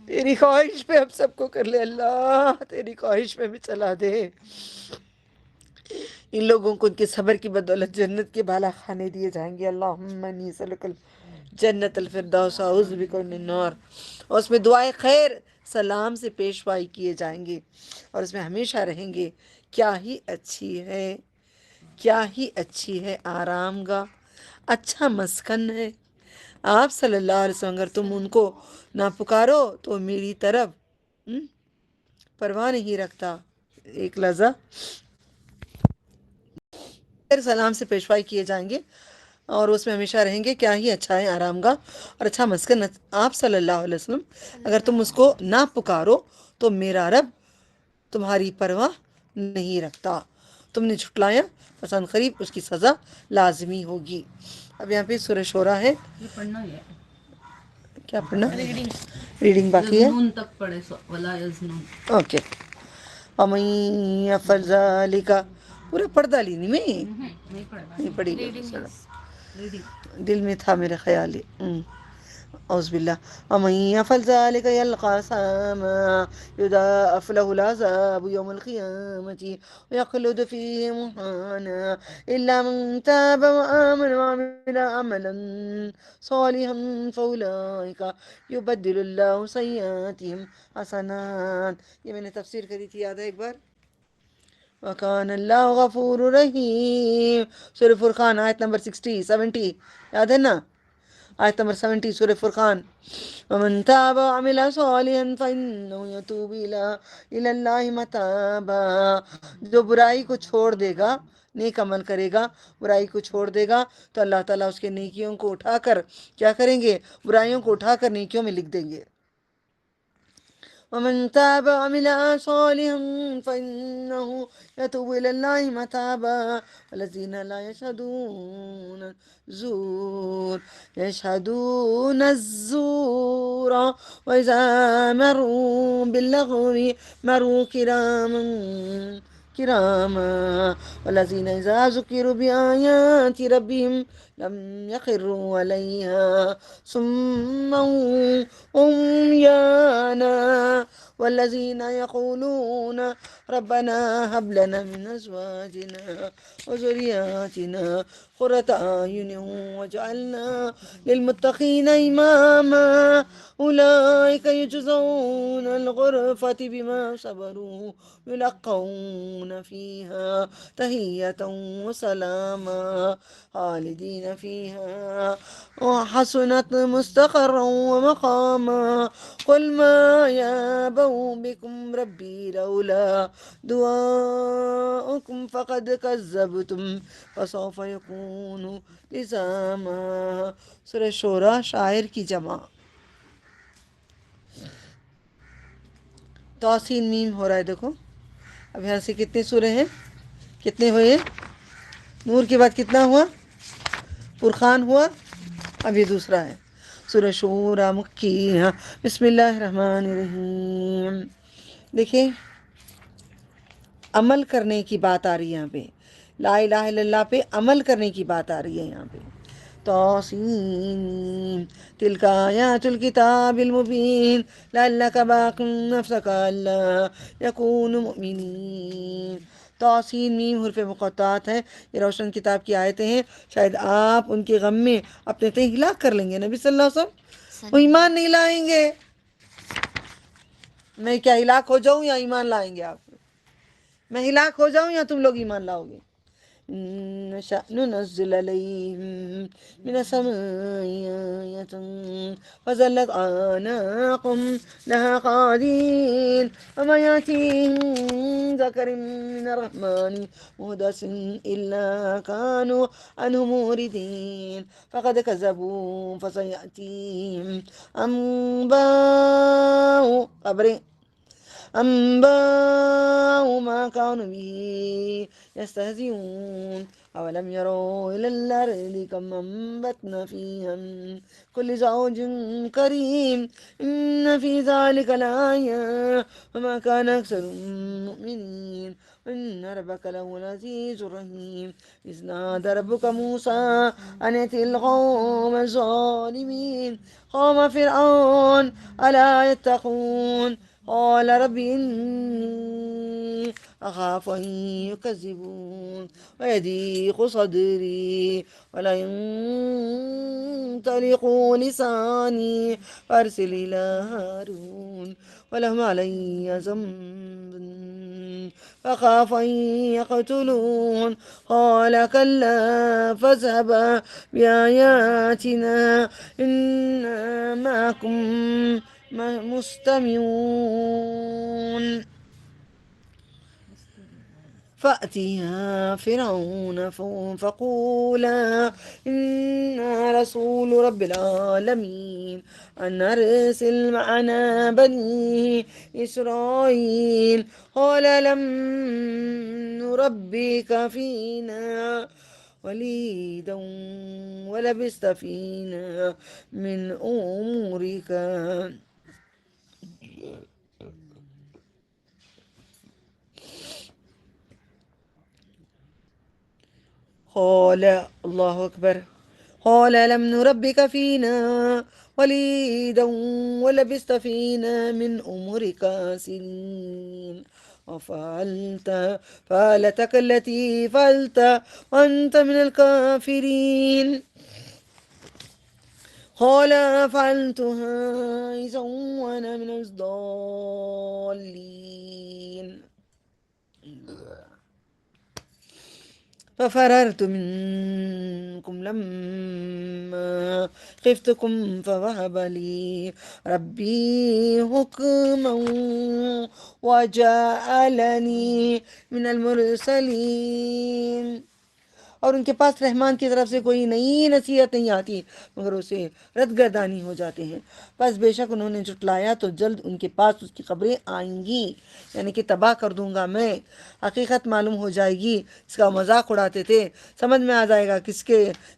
تیری خواہش پہ ہم سب کو کر لے اللہ، تیری خواہش پہ بھی چلا دے. ان لوگوں کو ان کے صبر کی بدولت جنت کے بالا خانے دیے جائیں گے. اللہم انی اسألک جنت الفردوس اعوذ بک من النار. اور اس میں دعائے خیر سلام سے پیشوائی کیے جائیں گے اور اس میں ہمیشہ رہیں گے. کیا ہی اچھی ہے، کیا ہی اچھی ہے آرام گاہ، اچھا مسکن ہے. آپ صلی اللہ علیہ وسلم اگر تم ان کو نہ پکارو تو میری طرف پرواہ نہیں رکھتا. ایک لحظہ. پھر سلام سے پیشوائی کیے جائیں گے اور اس میں ہمیشہ رہیں گے. کیا ہی اچھا ہے آرام گاہ اور اچھا مسکن. آپ صلی اللہ علیہ وسلم اگر تم اس کو نہ پکارو تو میرا رب تمہاری پرواہ نہیں رکھتا. تم نے جھٹلایا پس ان قریب اس کی سزا لازمی ہوگی. اب یہاں پہ سورہ شورا ہے. کیا پڑھنا؟ ریڈنگ باقی ہے. تک پڑھے ولا یزنون. اوکے. ومن یفعل ذلک پورا پڑھ ڈالی نہیں میں نہیں پڑھا. نہیں پڑھی گا. Reading is دل میں تھا میرے خیال. اعوذ باللہ. ومن یفعل ذلک یلقى ساما یضاعف له العذاب یوم القیامة ویخلد فیہ مہانا الا من تاب وآمن وعمل عملا صالحا فاولئک یبدل اللہ سیئاتہم حسنات. یہ میں نے تفسیر کری تھی، یاد ہے ایک بار؟ وَكَانَ اللَّهُ غَفُورٌ رَحِيمٌ. سورہ فرقان آیت نمبر 70 یاد ہے نا؟ آیت نمبر 70 سورہ فرقان. وَمَن تَابَ وَعَمِلَ صَالِحًا فَإِنَّهُ يَتُوبُ إِلَى اللَّهِ مَتَابًا. جو برائی کو چھوڑ دے گا، نیک عمل کرے گا، برائی کو چھوڑ دے گا تو اللہ تعالیٰ اس کے نیکیوں کو اٹھا کر کیا کریں گے؟ برائیوں کو اٹھا کر نیکیوں میں لکھ دیں گے. ومن تاب وعمل صالحا فإنه يتوب إلى الله متابا والذين لا يشهدون الزور وإذا مروا باللغو مروا كراما والذين إذا ذكروا بآيات ربهم لم يخروا عليها صما عميانا والذين يقولون ربنا هب لنا من أزواجنا وذرياتنا قرة أعين واجعلنا للمتقين إماما أولئك يجزون الغرفة بما صبروا يلقون فيها تحية وسلاما خالدين فيها وحسنت مستقرا ومقاما. قل ما يأبأ بكم ربي لولا دعاؤكم فقد كذبتم فسوف يكون لزاما. سورہ شورا شاعر کی جمع. توسین میم ہو رہا ہے دیکھو. اب یہاں سے کتنے سورے ہیں؟ کتنے ہوئے؟ نور کے بعد کتنا ہوا؟ فرقان ہوا. اب یہ دوسرا ہے سورہ شورا مکی. بسم اللہ الرحمن الرحیم. دیکھیں عمل کرنے کی بات آ رہی ہے یہاں پہ. لا الہ الا اللہ پہ عمل کرنے کی بات آ رہی ہے یہاں پہ. توسین تلک آیات الکتاب المبین لعلک باقٍ نفسک الا یکونوا مؤمنین. توسین میم حروف مقطعات ہیں. یہ روشن کتاب کی آیتیں ہیں. شاید آپ ان کے غم میں اپنے تئیں ہلاک کر لیں گے. نبی صلی اللہ علیہ وسلم وہ ایمان نہیں لائیں گے. میں کیا ہلاک ہو جاؤں یا ایمان لائیں گے آپ؟ میں ہلاک ہو جاؤں یا تم لوگ ایمان لاؤ گے؟ نشأ ننزل عليهم من السماء آية فظلت أعناقهم لها قادين وما يأتيهم من ذكر من الرحمن مهدث إلا كانوا عنه موردين فقد كذبوا فسيأتيهم أنباء ما كانوا به يستهزئون أولم يروا إلى الأرض كم أنبتنا فيها من كل زوج كريم إن في ذلك لآية وما كان أكثرهم مؤمنين وإن ربك لهو العزيز الرحيم إذ نادى ربك موسى أن ائت القوم الظالمين قوم فرعون ألا يتقون قال رب إني أخاف أن يكذبون ويضيق صدري ولا ينطلق لساني فأرسل إلى هارون ولهم علي ذنب فخاف أن يقتلون قال كلا فاذهبا بآياتنا إنا معكم مستمعون فأتيها فرعون فقولا إنا رسول رب العالمين أن أرسل معنا بني إسرائيل قال لم نربك فينا وليدا ولبست فينا من أمورك قال الله أكبر قال لم نربك فينا وليدا ولبست فينا من أمرك سنين وفعلت فعلتك التي فعلت وأنت من الكافرين قال فعلتها إذا وأنا من الضالين ففررت منكم لما خفتكم فوهب لي ربي حكما وجعلني من المرسلين اور ان کے پاس رحمان کی طرف سے کوئی نئی نصیحت نہیں آتی مگر اسے ردگردانی ہو جاتے ہیں، بس بے شک انہوں نے جھٹلایا تو جلد ان کے پاس اس کی خبریں آئیں گی، یعنی کہ تباہ کر دوں گا میں، حقیقت معلوم ہو جائے گی، اس کا مذاق اڑاتے تھے، سمجھ میں آ جائے گا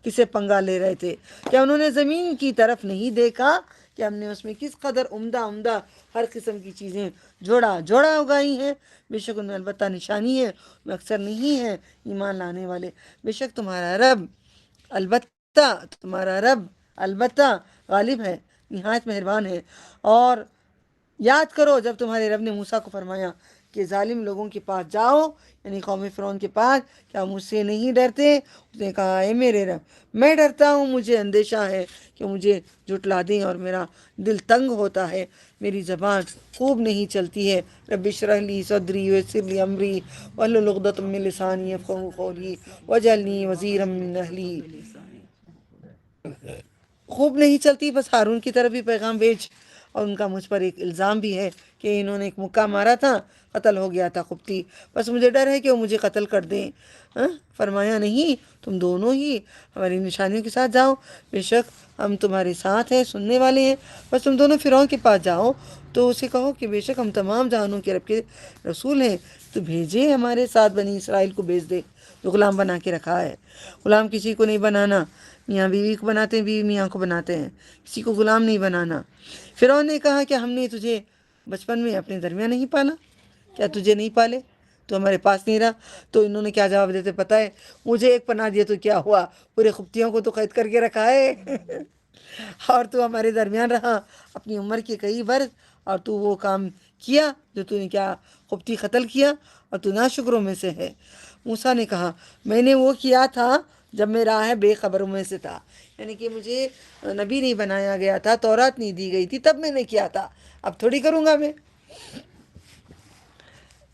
کسے پنگا لے رہے تھے۔ کیا انہوں نے زمین کی طرف نہیں دیکھا کہ ہم نے اس میں کس قدر عمدہ ہر قسم کی چیزیں جوڑا اگائی ہیں؟ بے شک ان میں البتہ نشانی ہے، میں اکثر نہیں ہے ایمان لانے والے۔ بے شک تمہارا رب البتہ غالب ہے، نہایت مہربان ہے۔ اور یاد کرو جب تمہارے رب نے موسیٰ کو فرمایا کہ ظالم لوگوں کے پاس جاؤ، یعنی قوم فرعون کے پاس، کیا مجھ سے نہیں ڈرتے؟ اس نے کہا اے میرے رب میں ڈرتا ہوں، مجھے اندیشہ ہے کہ مجھے جھٹلا دیں اور میرا دل تنگ ہوتا ہے، میری زبان خوب نہیں چلتی ہے۔ رب اشرح لی صدری ویسر لی امری واحلل عقدۃ من لسانی یفقہوا قولی واجعلنی وزیرا من اہلی۔ خوب نہیں چلتی، بس ہارون کی طرف بھی پیغام بھیج۔ اور ان کا مجھ پر ایک الزام بھی ہے کہ انہوں نے ایک مکہ مارا تھا، قتل ہو گیا تھا قبطی، بس مجھے ڈر ہے کہ وہ مجھے قتل کر دیں۔ فرمایا نہیں، تم دونوں ہی ہماری نشانیوں کے ساتھ جاؤ، بے شک ہم تمہارے ساتھ ہیں، سننے والے ہیں، بس تم دونوں فرعون کے پاس جاؤ تو اسے کہو کہ بے شک ہم تمام جہانوں کے رب کے رسول ہیں، تو بھیجے ہمارے ساتھ بنی اسرائیل کو بھیج دے جو غلام بنا کے رکھا ہے۔ غلام کسی کو نہیں بنانا، میاں بیوی کو بناتے ہیں، بیوی میاں کو بناتے ہیں، کسی کو غلام نہیں بنانا۔ فرعون نے کہا کہ ہم نے تجھے بچپن میں اپنے درمیان نہیں پالا؟ کیا تجھے نہیں پالے؟ تو ہمارے پاس نہیں رہا؟ تو انہوں نے کیا جواب دیتے پتہ ہے؟ مجھے ایک پناہ دیا تو کیا ہوا، پورے قبطیوں کو تو قید کر کے رکھا ہے اور تو ہمارے درمیان رہا اپنی عمر کے کئی برس، اور تو وہ کام کیا جو تو نے کیا قبطی قتل کیا، اور تو ناشکروں میں سے ہے۔ موسیٰ نے کہا میں نے وہ کیا تھا جب میں راہ بے خبروں میں سے تھا، یعنی کہ مجھے نبی نہیں بنایا گیا تھا، تورات نہیں دی گئی تھی، تب میں نے کیا تھا، اب تھوڑی کروں گا میں۔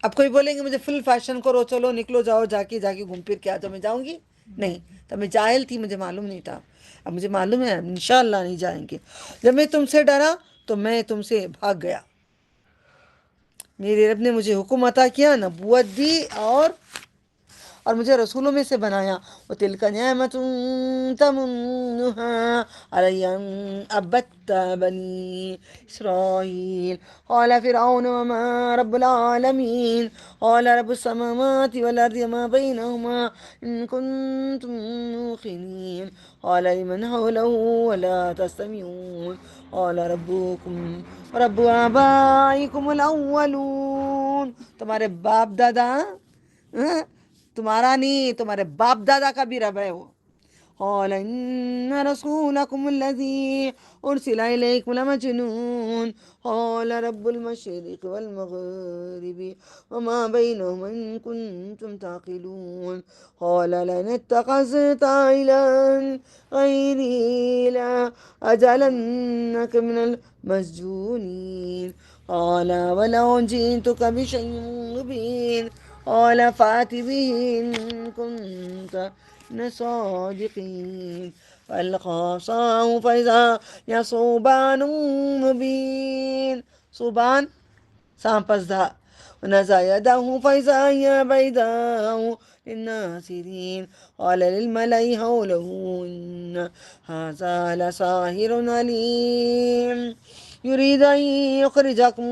اب کوئی بولیں گے مجھے فل فیشن کرو، چلو نکلو جاؤ، جا کے گھوم پھر کے آ جاؤ، میں جاؤں گی نہیں؟ تب میں جاہل تھی، مجھے معلوم نہیں تھا، اب مجھے معلوم ہے انشاءاللہ نہیں جائیں گے۔ جب میں تم سے ڈرا تو میں تم سے بھاگ گیا، میرے رب نے مجھے حکم عطا کیا، نبوت دی، اور مجھے رسولوں میں سے بنایا۔ وَتِلْكَ نِعْمَةٌ تَمُنُّهَا عَلَيَّ أَنْ عَبَّدْتَ بَنِي إِسْرَائِيلَ قَالَ فِرْعَوْنُ وَمَا رَبُّ الْعَالَمِينَ قَالَ رَبُّ السَّمَاوَاتِ وَالْأَرْضِ وَمَا بَيْنَهُمَا إِن كُنتُم مُّوقِنِينَ قَالَ لِمَنْ حَوْلَهُ أَلَا تَسْتَمِعُونَ قَالَ رَبُّكُمْ وَرَبُّ آبَائِكُمُ الْأَوَّلُونَ۔ تمہارے باپ دادا، تمہارا نہیں، تمہارے باپ دادا کا بھی رب ہے وہ، قال إن رسولكم الذي أرسل إليكم لمجنون قال رب المشرق والمغرب وما بينهما إن كنتم تعقلون قال لئن اتخذت إلها غيري لأجعلنك من المسجونين قال ولو جئتك بشيء مبين قال فأت به إن كنت من الصادقين فألقى عصاه فإذا هي ثعبان مبين ثعبان سانپ ازدہا ونزع يده فإذا هي بيضاء للناظرين قال للملأ حوله إن هذا لساحر عليم يريد أن يخرجكم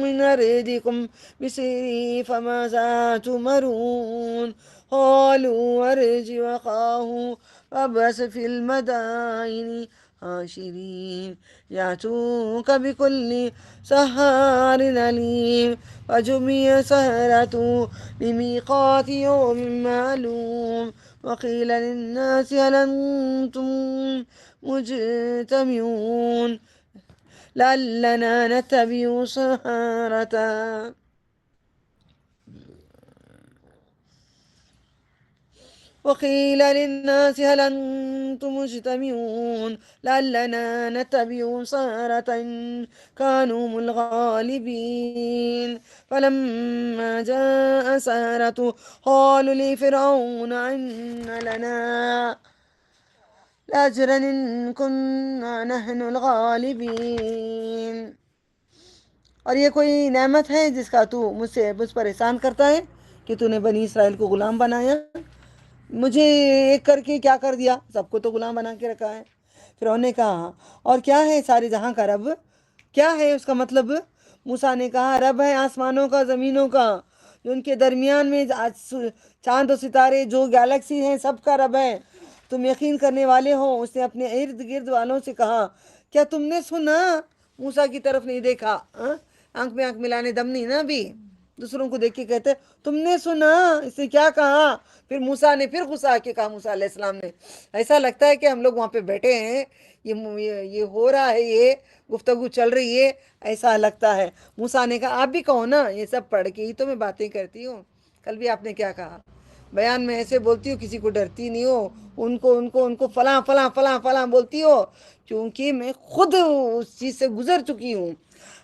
من أرضكم بسحره فماذا تؤمرون قالوا أرجه وأخاه وابعث في المدائن حاشرين يأتوك بكل سحار عليم فجمع السحرة لميقات يوم معلوم وقيل للناس هل أنتم مجتمعون لعلنا نتبع السحرة وقيل للناس هل أنتم مجتمعون لعلنا نتبع السحرة إن كانوا هم الغالبين فلما جاء السحرة قالوا لفرعون إن لنا لأجرا إن كنا نحن الغالبين. اور یہ کوئی نعمت ہے جس کا تو مجھ پر احسان کرتا ہے کہ تو نے بنی اسرائیل کو غلام بنایا؟ مجھے ایک کر کے کیا کر دیا؟ سب کو تو غلام بنا کے رکھا ہے. فرعون نے کہا اور کیا ہے سارے جہاں کا رب؟ کیا ہے اس کا مطلب؟ موسیٰ نے کہا رب ہے آسمانوں کا زمینوں کا، جو ان کے درمیان میں چاند و ستارے جو گیلیکسی ہیں سب کا رب ہے. تم یقین کرنے والے ہو. اس نے اپنے ارد گرد والوں سے کہا کیا تم نے سنا؟ موسیٰ کی طرف نہیں دیکھا، آنکھ میں آنکھ ملانے دم نہیں نا ابھی. دوسروں کو دیکھ کے کہتے تم نے سنا؟ اس نے کیا کہا؟ پھر موسیٰ نے پھر غصہ آ کے کہا، موسیٰ علیہ السلام نے، ایسا لگتا ہے کہ ہم لوگ وہاں پہ بیٹھے ہیں، یہ ہو رہا ہے، یہ گفتگو چل رہی ہے، ایسا لگتا ہے. موسیٰ نے کہا آپ بھی کہو نا، یہ سب پڑھ کے ہی تو میں باتیں کرتی ہوں. کل بھی آپ نے کیا کہا؟ بیان میں ایسے بولتی ہو کسی کو ڈرتی نہیں ہو، ان کو فلاں فلاں فلاں فلاں بولتی ہو، کیونکہ میں خود اس چیز سے گزر چکی ہوں.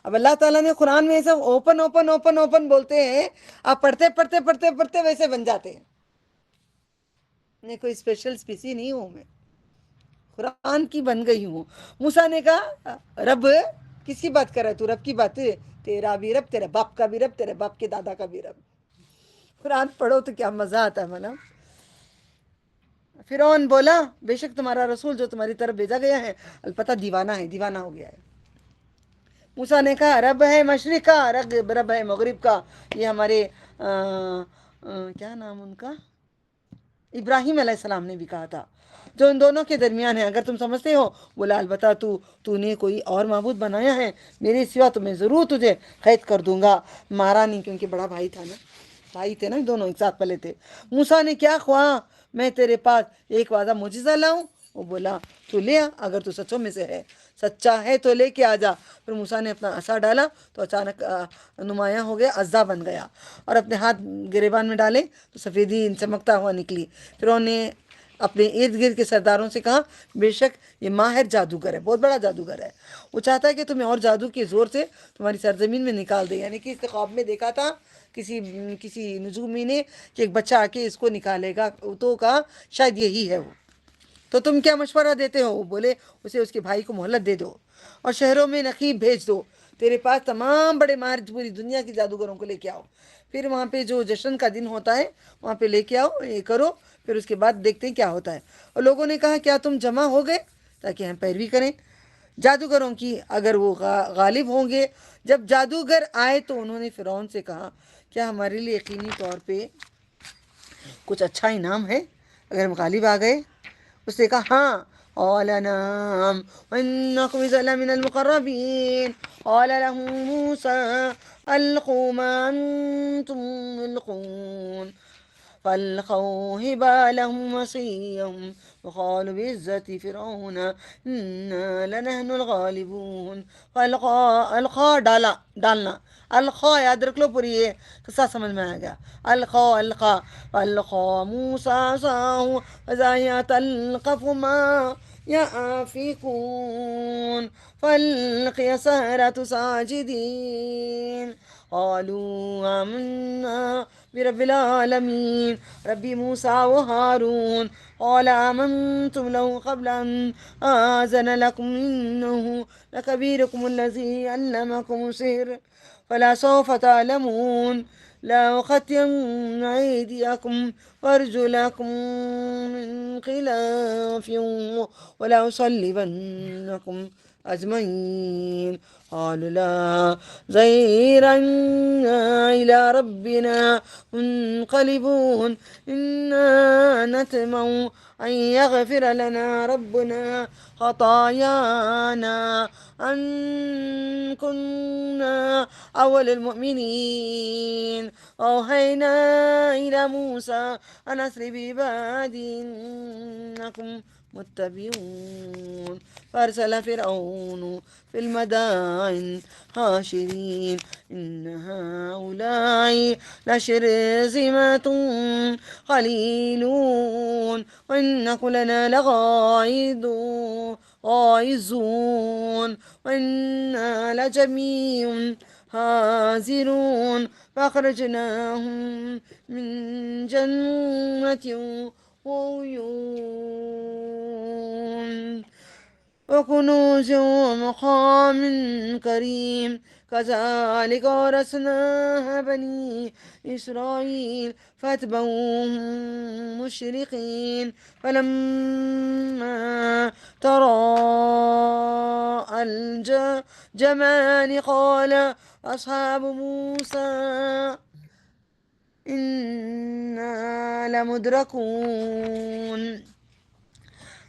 اب اللہ تعالیٰ نے قرآن میں ایسا اوپن اوپن اوپن اوپن بولتے ہیں، آپ پڑھتے پڑھتے پڑھتے پڑھتے ویسے بن جاتے ہیں. میں کوئی اسپیشل اسپیسی نہیں ہوں، میں قرآن کی بن گئی ہوں. موسیٰ نے کہا رب کس کی بات کر رہا ہے تو؟ رب کی بات، تیرا بھی رب، تیرے باپ کا بھی رب، تیرے باپ کے دادا کا بھی رب. قرآن پڑھو تو کیا مزہ آتا ہے منا. فرعون بولا بے شک تمہارا رسول جو تمہاری طرف بھیجا گیا ہے البتہ دیوانہ ہے، دیوانہ ہو گیا ہے. موسیٰ نے کہا رب ہے مشرق کا، رب ہے مغرب کا. یہ ہمارے کیا نام ان کا، ابراہیم علیہ السلام نے بھی کہا تھا، جو ان دونوں کے درمیان ہے. اگر تم سمجھتے ہو، بولا البتہ تو نے کوئی اور معبود بنایا ہے میرے سوا تو میں ضرور تجھے قید کر دوں گا. مارا نہیں، کیونکہ بڑا بھائی تھا نا، بھائی تھے نا، دونوں ایک ساتھ پلے تھے. موسیٰ نے کیا خواہ میں تیرے پاس ایک واضح معجزہ لاؤں؟ وہ بولا تو لے آ، اگر تو سچوں میں سے ہے، سچا ہے تو لے کے آ جا. پھر موسیٰ نے اپنا عصا ڈالا تو اچانک نمایاں ہو گیا، عصا بن گیا، اور اپنے ہاتھ گریبان میں ڈالے تو سفیدی چمکتا ہوا نکلی. پھر انہوں نے اپنے ارد گرد کے سرداروں سے کہا بے شک یہ ماہر جادوگر ہے، بہت بڑا جادوگر ہے. وہ چاہتا ہے کہ تمہیں اور جادو کے زور سے تمہاری سرزمین میں نکال دے. یعنی کہ اس نے خواب میں دیکھا تھا کسی نجومی نے کہ ایک بچہ آ کے اس کو نکالے گا، تو کہا شاید یہی ہے وہ. تو تم کیا مشورہ دیتے ہو؟ وہ بولے اسے اس کے بھائی کو مہلت دے دو اور شہروں میں نقیب بھیج دو، تیرے پاس تمام بڑے ماہر پوری دنیا کے جادوگروں کو لے کے آؤ. پھر وہاں پہ جو جشن کا دن ہوتا ہے وہاں پہ لے کے آؤ، یہ کرو، پھر اس کے بعد دیکھتے ہیں کیا ہوتا ہے. اور لوگوں نے کہا کیا تم جمع ہو گئے تاکہ ہم پیروی کریں جادوگروں کی، اگر وہ غالب ہوں گے؟ جب جادوگر آئے تو انہوں نے فرعون سے کہا کیا ہمارے لیے یقینی طور پہ کچھ اچھا انعام ہے اگر ہم غالب آ گئے؟ اس نے کہا ہاں. قال نعم وإنكم إذا لمن المقربين قال له موسى ألقوا ما أنتم ملقون فألقوا حبالهم وعصيهم وقالوا بعزة فرعون إنا لنحن الغالبون. القا ڈالنا، القا یاد رکھ لو، پوری یہ قصہ سمجھ میں آ گیا. القا موسیٰ عصاہ فإذا هي تلقف ما يأفكون فألقي السحرة ساجدين قالوا آمنا برب العالمين رب موسى وهارون قال آمنتم له قبل أن آذن لكم إنه لكبيركم الذي علمكم السحر فلا سوف تعلمون لأقطعن أيديكم وأرجلكم من خلاف ولأصلبنكم أجمعين قالوا لا ضير إلى ربنا منقلبون إنا نطمع أن يغفر لنا ربنا خطايانا أن كنا أول المؤمنين أوحينا إلى موسى أن أسر بعبادي إنكم متبعون فأرسل فرعون في المدائن حاشرين إن هؤلاء لشرذمة قليلون وإنكم لنا لغائظون وإنا لجميع حاذرون فأخرجناهم من جنة وعيون وكنوز ومقام كريم كذلك ورثناها بني إسرائيل فاتبعوهم مشرقين فلما تراءى الجمعان قال أصحاب موسى إنا لمدركون.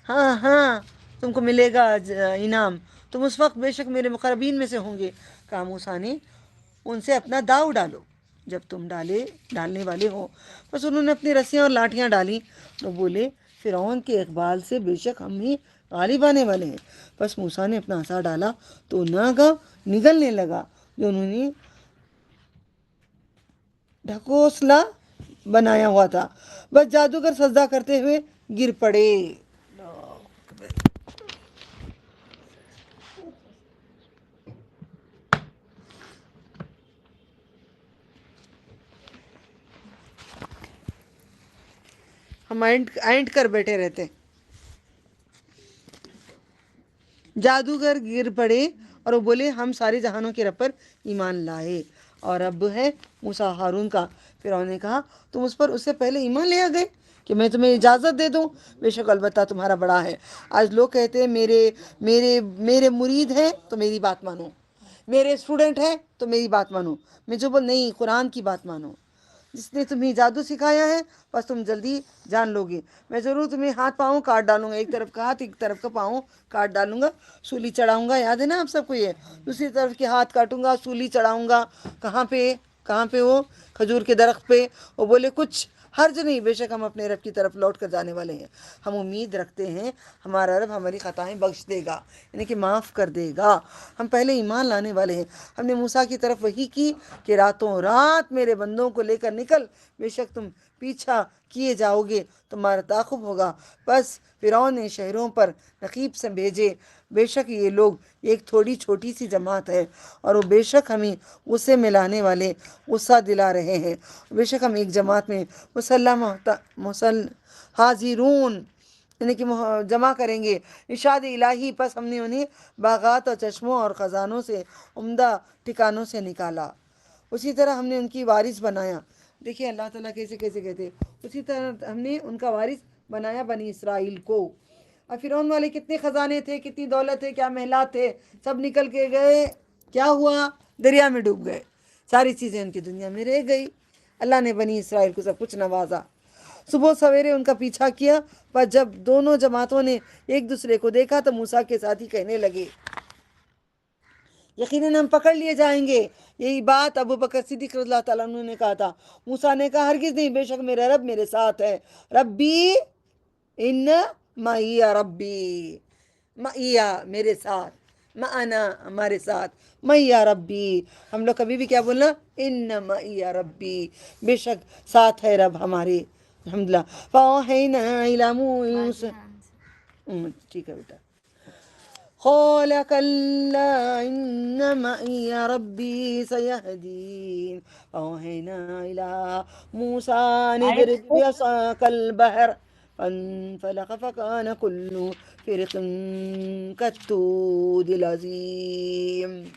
ہاں تم کو ملے گا انعام، تم اس وقت بے شک میرے مقربین میں سے ہوں گے. کہا موسیٰ نے ان سے اپنا داؤ ڈالو جب تم ڈالنے والے ہو. بس انہوں نے اپنی رسیاں اور لاٹھیاں ڈالی تو بولے فرعون کے اقبال سے بے شک ہم ہی غالب آنے والے ہیں. بس موسیٰ نے اپنا عصا ڈالا تو ناگا نگلنے لگا جو انہوں نے ڈھکوسلا بنایا ہوا تھا. بس جادوگر سجدہ کرتے ہوئے گر پڑے. ہم اینٹ کر بیٹھے رہتے. جادوگر گر پڑے اور وہ بولے ہم سارے جہانوں کے رب پر ایمان لائے اور رب ہے موسیٰ ہارون کا. فرعون نے کہا تم اس سے پہلے ایمان لے آ گئے کہ میں تمہیں اجازت دے دوں؟ بے شک البتہ تمہارا بڑا ہے. آج لوگ کہتے ہیں میرے مرید ہیں تو میری بات مانو، میرے اسٹوڈنٹ ہیں تو میری بات مانو. میں جو نہیں، قرآن کی بات مانو. جس نے تمہیں جادو سکھایا ہے بس تم جلدی جان لو گے. میں ضرور تمہیں ہاتھ پاؤں کاٹ ڈالوں گا، ایک طرف کا ہاتھ ایک طرف کا پاؤں کاٹ ڈالوں گا، سولی چڑھاؤں گا. یاد ہے نا آپ سب کو یہ؟ دوسری طرف کے ہاتھ کاٹوں گا، سولی چڑھاؤں گا. کہاں پہ وہ کھجور کے درخت پہ. وہ بولے کچھ حرج نہیں، بے شک ہم اپنے رب کی طرف لوٹ کر جانے والے ہیں. ہم امید رکھتے ہیں ہمارا رب ہماری خطائیں بخش دے گا، یعنی کہ معاف کر دے گا. ہم پہلے ایمان لانے والے ہیں. ہم نے موسیٰ کی طرف وحی کی کہ راتوں رات میرے بندوں کو لے کر نکل، بے شک تم پیچھا کیے جاؤ گے، تمہارا تعاقب ہوگا. بس فرعون نے شہروں پر نقیب سے بھیجے. بے شک یہ لوگ ایک تھوڑی چھوٹی سی جماعت ہے اور وہ بے شک ہمیں غصے میں لانے والے غصہ دلا رہے ہیں. بے شک ہم ایک جماعت میں حاضرون یعنی کہ جمع کریں گے. ارشاد الہی پس ہم نے انہیں باغات اور چشموں اور خزانوں سے عمدہ ٹھکانوں سے نکالا. اسی طرح ہم نے ان کی وارث بنایا. دیکھیں اللہ تعالیٰ کیسے کہتے. اسی طرح ہم نے ان کا وارث بنایا بنی اسرائیل کو. اور فرعون والے کتنے خزانے تھے، کتنی دولت تھے، کیا محلات تھے، سب نکل کے گئے. کیا ہوا؟ دریا میں ڈوب گئے. ساری چیزیں ان کی دنیا میں رہ گئی. اللہ نے بنی اسرائیل کو سب کچھ نوازا. صبح سویرے ان کا پیچھا کیا، پر جب دونوں جماعتوں نے ایک دوسرے کو دیکھا تو موسیٰ کے ساتھی کہنے لگے یقیناً ہم پکڑ لیے جائیں گے. یہی بات ابو بکر صدیق رضی اللہ تعالیٰ عنہ نے کہا تھا. موسیٰ نے کہا ہرگز نہیں، بے شک میرا رب میرے ساتھ ہے. ربی ان معی ربی، معیہ میرے ساتھ، معنا ہمارے ساتھ، معیہ ربی. ہم لوگ کبھی بھی کیا بولنا؟ ان معیہ ربی، بے شک ساتھ ہے رب ہمارے. الحمدللہ. فَأَوْحَيْنَا إِلَى مُوسَىٰ. ٹھیک ہے بیٹا. قال كلا إن معي ربي سيهدين. أوحينا إلى موسى أن اضرب بعصاك البحر فانفلق فكان كل فرق كالطود العظيم.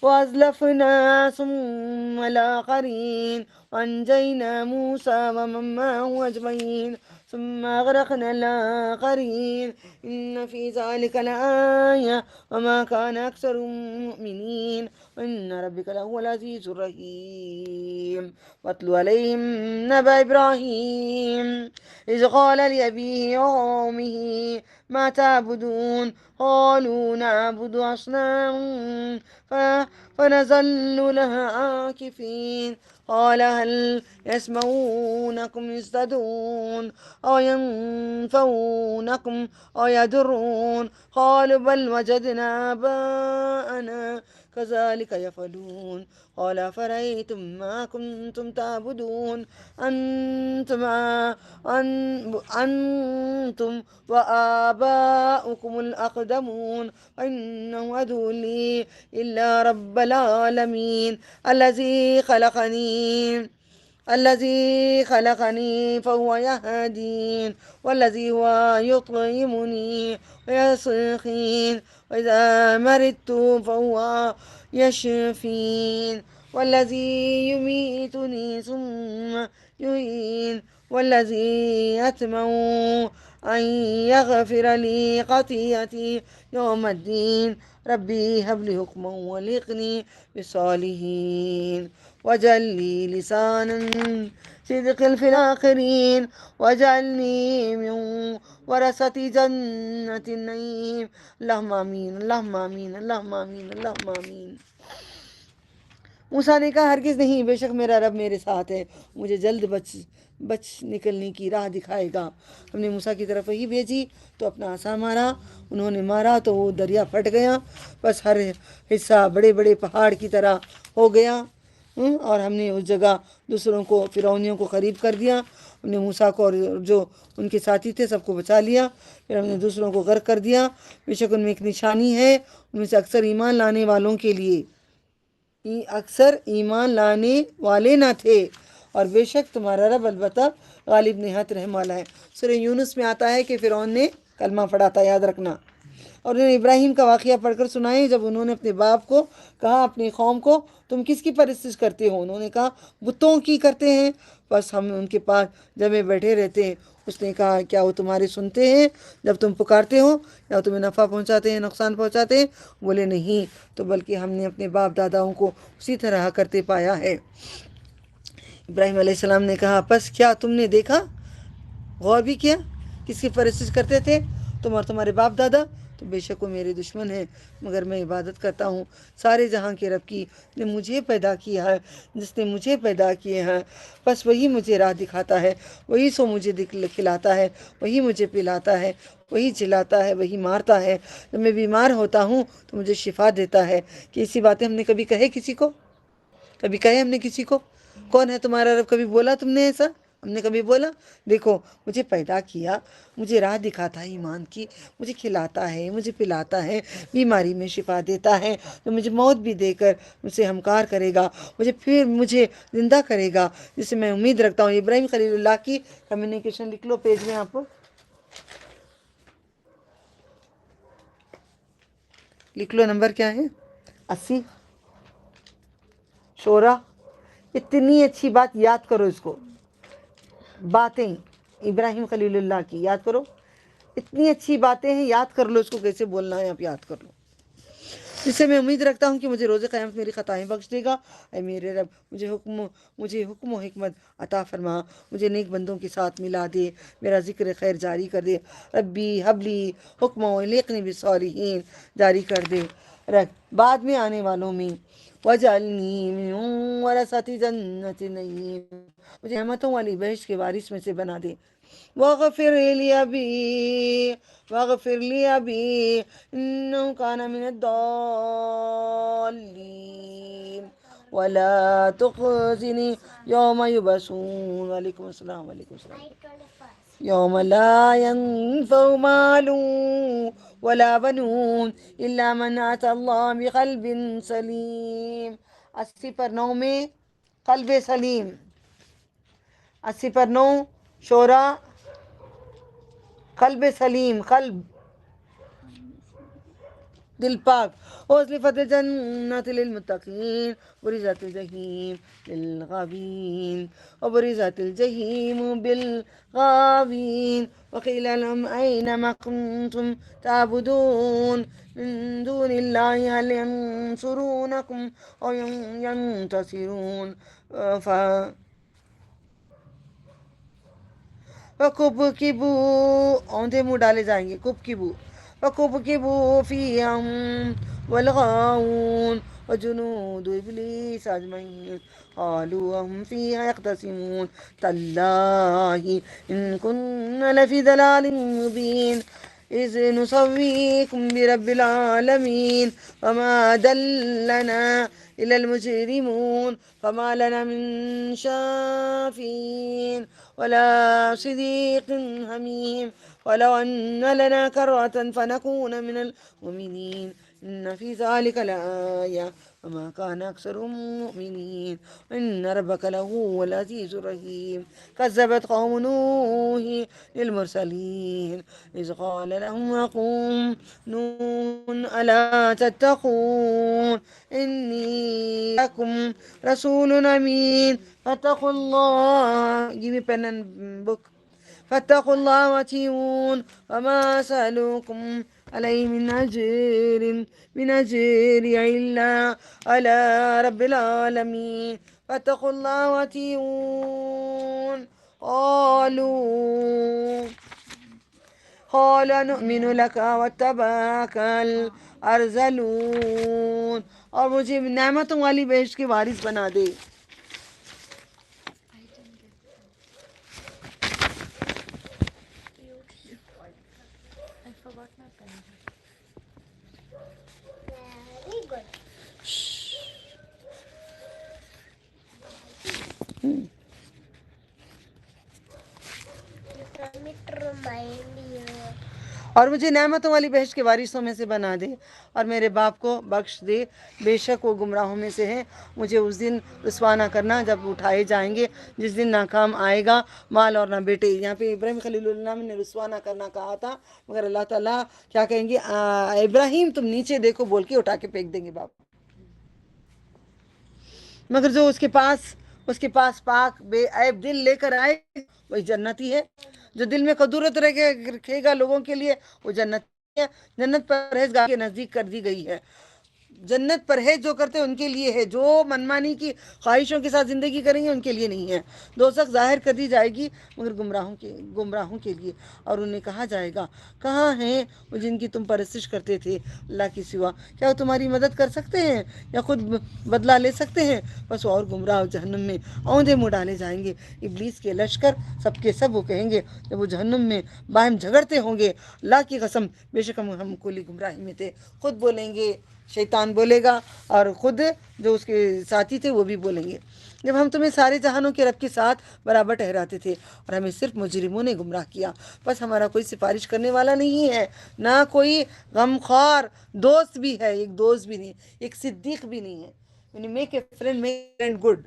وأزلفنا ثم الآخرين وأنجينا موسى ومن معه أجمعين ثم أغرقنا الآخرين إن في ذلك لآية وما كان أكثرهم مؤمنين وإن ربك لهو العزيز الرحيم. واتل عليهم نبأ إبراهيم إذ قال لأبيه وقومه ما تعبدون قالوا نعبد أصناما فنظل لها عاكفين. قال هل يسمعونكم إذ تدعون أو ينفعونكم أو يضرون قالوا بل وجدنا آباءنا كذلك يفعلون. قال أفرأيتم ما كنتم تعبدون أنتم وآباؤكم الأقدمون فإنهم عدو لي إلا رب العالمين الذي خلقني فهو يهدين والذي هو يطعمني ويسقين وإذا مرضت فهو يشفين والذي يميتني ثم يحيين والذي أطمع أن يغفر لي خطيئتي يوم الدين. ربي هب لي حكما والحقني بالصالحين واجعل لي لسانا صدق في الآخرين واجعلني من ورثة جنة النعيم. اللهم آمین، اللهم آمین، اللهم آمین، اللهم آمین. موسیٰ نے کہا ہرگز نہیں، بے شک میرا رب میرے ساتھ ہے، مجھے جلد بچ نکلنے کی راہ دکھائے گا. ہم نے موسیٰ کی طرف وہی بھیجی تو اپنا عصا مارا، انہوں نے مارا تو وہ دریا پھٹ گیا، بس ہر حصہ بڑے بڑے پہاڑ کی طرح ہو گیا. اور ہم نے اس جگہ دوسروں کو، فرعونیوں کو قریب کر دیا. ہم نے موسیٰ کو اور جو ان کے ساتھی تھے سب کو بچا لیا، پھر ہم نے دوسروں کو غرق کر دیا. بے شک ان میں ایک نشانی ہے، ان میں سے اکثر ایمان لانے والوں کے لیے، اکثر ایمان لانے والے نہ تھے، اور بے شک تمہارا رب البتہ غالب نہایت رحم والا ہے. سورہ یونس میں آتا ہے کہ فرعون نے کلمہ پڑھا تھا، یاد رکھنا. اور انہوں نے ابراہیم کا واقعہ پڑھ کر سنائے، جب انہوں نے اپنے باپ کو کہا، اپنی قوم کو، تم کس کی پرستش کرتے ہو؟ انہوں نے کہا بتوں کی کرتے ہیں، بس ہم ان کے پاس جمع بیٹھے رہتے ہیں. اس نے کہا کیا وہ تمہارے سنتے ہیں جب تم پکارتے ہو، یا تمہیں نفع پہنچاتے ہیں، نقصان پہنچاتے ہیں؟ بولے نہیں، تو بلکہ ہم نے اپنے باپ داداؤں کو اسی طرح کرتے پایا ہے. ابراہیم علیہ السلام نے کہا پس کیا تم نے دیکھا، غور بھی کیا کس کی پرستش کرتے تھے تم اور تمہارے باپ دادا؟ تو بے شک وہ میرے دشمن ہیں، مگر میں عبادت کرتا ہوں سارے جہاں کے رب کی، نے مجھے پیدا کیا ہے، جس نے مجھے پیدا کیے ہیں. بس وہی مجھے راہ دکھاتا ہے، وہی سو مجھے کھلاتا ہے، وہی مجھے پلاتا ہے، وہی چلاتا ہے، وہی مارتا ہے. جب میں بیمار ہوتا ہوں تو مجھے شفا دیتا ہے. کہ ایسی باتیں ہم نے کبھی کہے کسی کو؟ کبھی کہے ہم نے کسی کو کون ہے تمہارا رب؟ کبھی بولا تم نے ایسا؟ ہم نے کبھی بولا؟ دیکھو مجھے پیدا کیا، مجھے راہ دکھاتا ہے ایمان کی، مجھے کھلاتا ہے، مجھے پلاتا ہے، بیماری میں شفا دیتا ہے، تو مجھے موت بھی دے کر مجھ سے ہمکار کرے گا، مجھے زندہ کرے گا، جس سے میں امید رکھتا ہوں. ابراہیم خلیل اللہ کی کمیونیکیشن لکھ لو پیج میں، آپ لکھ لو، نمبر کیا ہے؟ 80. شورا. اتنی اچھی بات یاد کرو، اس کو باتیں ابراہیم خلیل اللہ کی یاد کرو، اتنی اچھی باتیں ہیں، یاد کر لو اس کو کیسے بولنا ہے، آپ یاد کر لو، جس سے میں امید رکھتا ہوں کہ مجھے روز قیامت میری خطائیں بخش دے گا. اے میرے رب مجھے حکم و حکمت عطا فرما، مجھے نیک بندوں کے ساتھ ملا دے، میرا ذکر خیر جاری کر دے. ربی حبلی حکم و لیقنی بالصالحین جاری کر دے. رکھ بعد میں آنے والوں میں، وجعلنی من ورثۃ جنت النعیم، مجھے نعمتوں والی بہشت کے وارث میں سے بنا دے، واغفر لی ابی انه کان من الضالین ولا تخزنی یوم یبعثون۔ وعلیکم السلام، وعلیکم السلام۔ یوم لا ينفع مال ولا بنون الا من اتى اللہ بقلب سلیم۔ 80 پر 9 میں قلب سلیم، 80 پر 9 شورا، قلب سلیم، قلب دل پاک۔ وازلفت الجنت للمتقین برزت الجحیم للغاوین وبرزت الجحیم بالغاوین وقیل لهم أين ما كنتم تعبدون من دون الله هل ينصرونكم أو ينتصرون فكبكبوا، اوندے منہ ڈالے جائیں گے، کبکبو فكبكبوا فيها هم والغاوون وجنود إبليس أجمعين قالوا وهم فيها يختصمون تالله إن كنا لفي ضلال مبين إذ نسويكم برب العالمين وما دلنا إلى المجرمون فما لنا من شافين ولا صديق حميم ولو أن لنا كرة فنكون من المؤمنين إن في ذلك لآية وما كان أكثرهم مؤمنين وإن ربك لهو العزيز الرحيم كذبت قوم نوح للمرسلين إذ قال لهم أخوهم نوح ألا تتقون إني لكم رسول أمين فاتقوا الله. Give me pen and book. فاتقوا الله وأطيعون وما أسألكم عليه من أجر إلا على رب العالمين فاتقوا الله وأطيعون. قال نؤمن لك واتبعك الأرذلون، اور مجھے نعمتوں والی بہشت کے وارث بنا دے۔ I forgot my pen. اور مجھے نعمتوں والی بہشت کے وارثوں میں سے بنا دے اور میرے باپ کو بخش دے، بے شک وہ گمراہوں میں سے ہے۔ مجھے اس دن رسوا نہ کرنا جب اٹھائے جائیں گے، جس دن ناکام آئے گا مال اور نہ بیٹے۔ یہاں پہ ابراہیم خلیل اللہ نے رسوا نہ کرنا کہا تھا، مگر اللہ تعالیٰ کیا کہیں گے، ابراہیم تم نیچے دیکھو بول کے اٹھا کے پھینک دیں گے باپ۔ مگر جو اس کے پاس پاک بے عیب دل لے کر آئے وہی جنتی ہے۔ جو دل میں قدورت رکھے گا لوگوں کے لیے وہ جنتی ہے۔ جنت پرہیزگار کے نزدیک کر دی گئی ہے۔ جنت پرہیز جو کرتے ہیں ان کے لیے ہے، جو منمانی کی خواہشوں کے ساتھ زندگی کریں گے ان کے لیے نہیں ہے۔ دوزخ ظاہر کر دی جائے گی مگر گمراہوں کے لیے، اور انہیں کہا جائے گا کہاں ہیں وہ جن کی تم پرستش کرتے تھے اللہ کی سوا؟ کیا وہ تمہاری مدد کر سکتے ہیں یا خود بدلہ لے سکتے ہیں؟ بس وہ اور گمراہ جہنم میں اوندے منہ ڈالے جائیں گے۔ ابلیس کے لشکر سب کے سب وہ کہیں گے جب وہ جہنم میں باہم جھگڑتے ہوں گے، اللہ کی قسم بے شک ہم کلی گمراہی میں تھے۔ خود بولیں گے، شیطان بولے گا، اور خود جو اس کے ساتھی تھے وہ بھی بولیں گے، جب ہم تمہیں سارے جہانوں کے رب کے ساتھ برابر ٹھہراتے تھے اور ہمیں صرف مجرموں نے گمراہ کیا، بس ہمارا کوئی سفارش کرنے والا نہیں ہے، نہ کوئی غمخوار دوست بھی ہے، ایک دوست بھی نہیں، ایک صدیق بھی نہیں ہے۔ یعنی make a friend, make a friend good.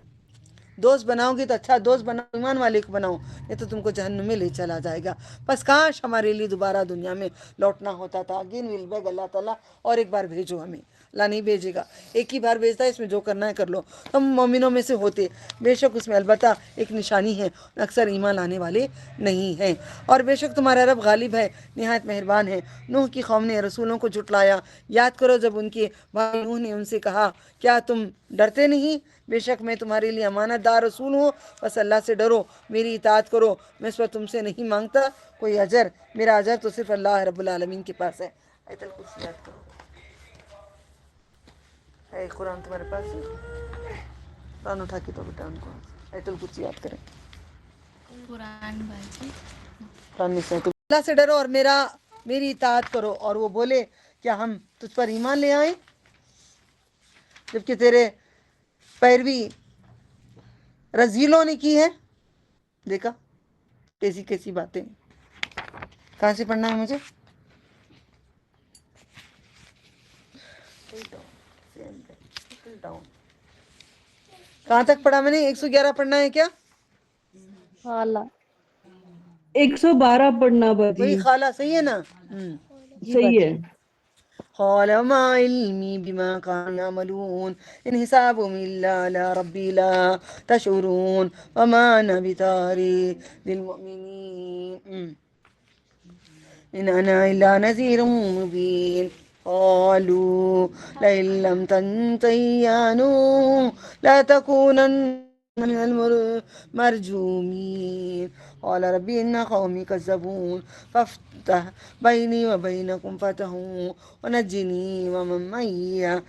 دوست بناؤ گے تو اچھا دوست بناؤ، ایمان والے کو بناؤ، یہ تو تم کو جہنم میں لے چلا جائے گا۔ بس کاش ہمارے لیے دوبارہ دنیا میں لوٹنا ہوتا تھا۔ اگین ول بیگ اللہ تعالیٰ، اور ایک بار بھیجو ہمیں۔ اللہ نہیں بھیجے گا، ایک ہی بار بھیجتا ہے، اس میں جو کرنا ہے کر لو۔ تم مومنوں میں سے ہوتے، بے شک اس میں البتہ ایک نشانی ہے، اکثر ایمان لانے والے نہیں ہیں۔ اور بے شک تمہارا رب غالب ہے، نہایت مہربان ہے۔ نوح کی قوم نے رسولوں کو جھٹلایا، یاد کرو جب ان کے بھائی نوح نے ان سے کہا کیا تم ڈرتے نہیں؟ بے شک میں تمہارے لیے امانت دار رسول ہوں، بس اللہ سے ڈرو، میری اطاعت کرو، میں اس پر تم سے نہیں مانگتا کوئی اجر، میرا اجر تو صرف اللہ رب العالمین کے پاس ہے۔ آیت الکرسی یاد کرو۔ ہے قرآن تمہارے پاس ہے؟ قرآن اٹھا کے تو بیٹا ان کو آیت الکرسی یاد کریں. قرآن باجی. قرآن میں سے اللہ سے ڈرو اور میری اطاعت کرو. اور وہ بولے کیا ہم تجھ پر ایمان لے آئیں جبکہ تیرے پیروی رذیلوں نے کی ہے. دیکھا کیسی کیسی باتیں. کہاں سے پڑھنا ہے مجھے؟ کہاں تک پڑھا میں نے؟ 111 پڑھنا ہے کیا؟ خالہ 112 پڑھنا باجی. وہی خالہ صحیح ہے نا؟ جی صحیح ہے. باجی. قال ما علمي بما كانوا يعملون إن حسابهم إلا على ربي لا تشعرون وما أنا بطارد المؤمنين إن أنا إلا نذير مبين قالوا لئن لم تنتهي يا نوح لا تكونن من المرجومين قال ربي إن قومي كذبون فافتح بيني وبينكم فتحا ونجني ومن معي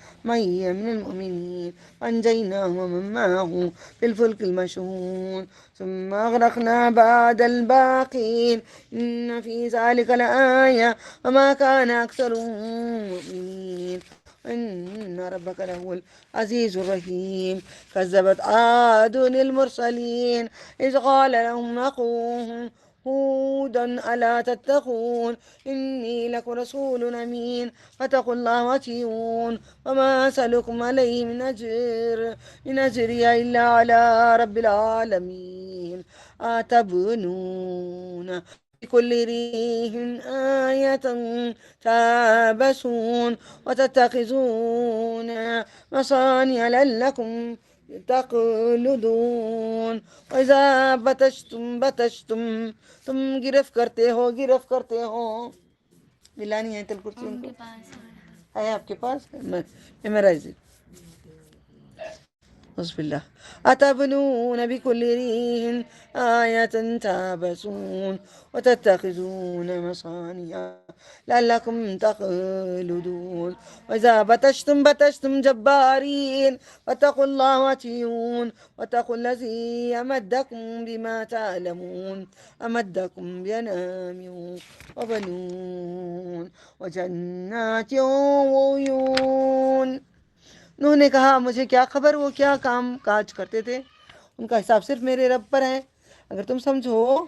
من المؤمنين فأنجيناه ومن معه في الفلك المشحون ثم أغرقنا بعد الباقين إن في ذلك لآية وما كان أكثرهم مؤمنين إن ربك لهو العزيز الرحيم كذبت عاد المرسلين إذ قال لهم أخوهم هودا ألا تتقون إني لكم رسول أمين فاتقوا الله وأطيعون وما أسألكم عليه من أجر إن أجري إلا على رب العالمين أتبنون بكل ريح آية تعبثون وتتخذون مصانع لعلكم تقلدون وإذا بتشتم تم گرفت کرتے ہو دلانی ہے تل کرسی ان ان کو کے پاس ہے آپ کے پاس میمورائز بسم الله أتبنون بكل ريح آية تعبثون وتتخذون مصانع لعلكم تخلدون وإذا بتشتم جبارين واتقوا الله وأطيعون واتقوا الذي أمدكم بما تعلمون أمدكم بأنعام وبنون وجنات وعيون. انہوں نے کہا مجھے کیا خبر وہ کیا کام کاج کرتے تھے، ان کا حساب صرف میرے رب پر ہے. اگر تم سمجھو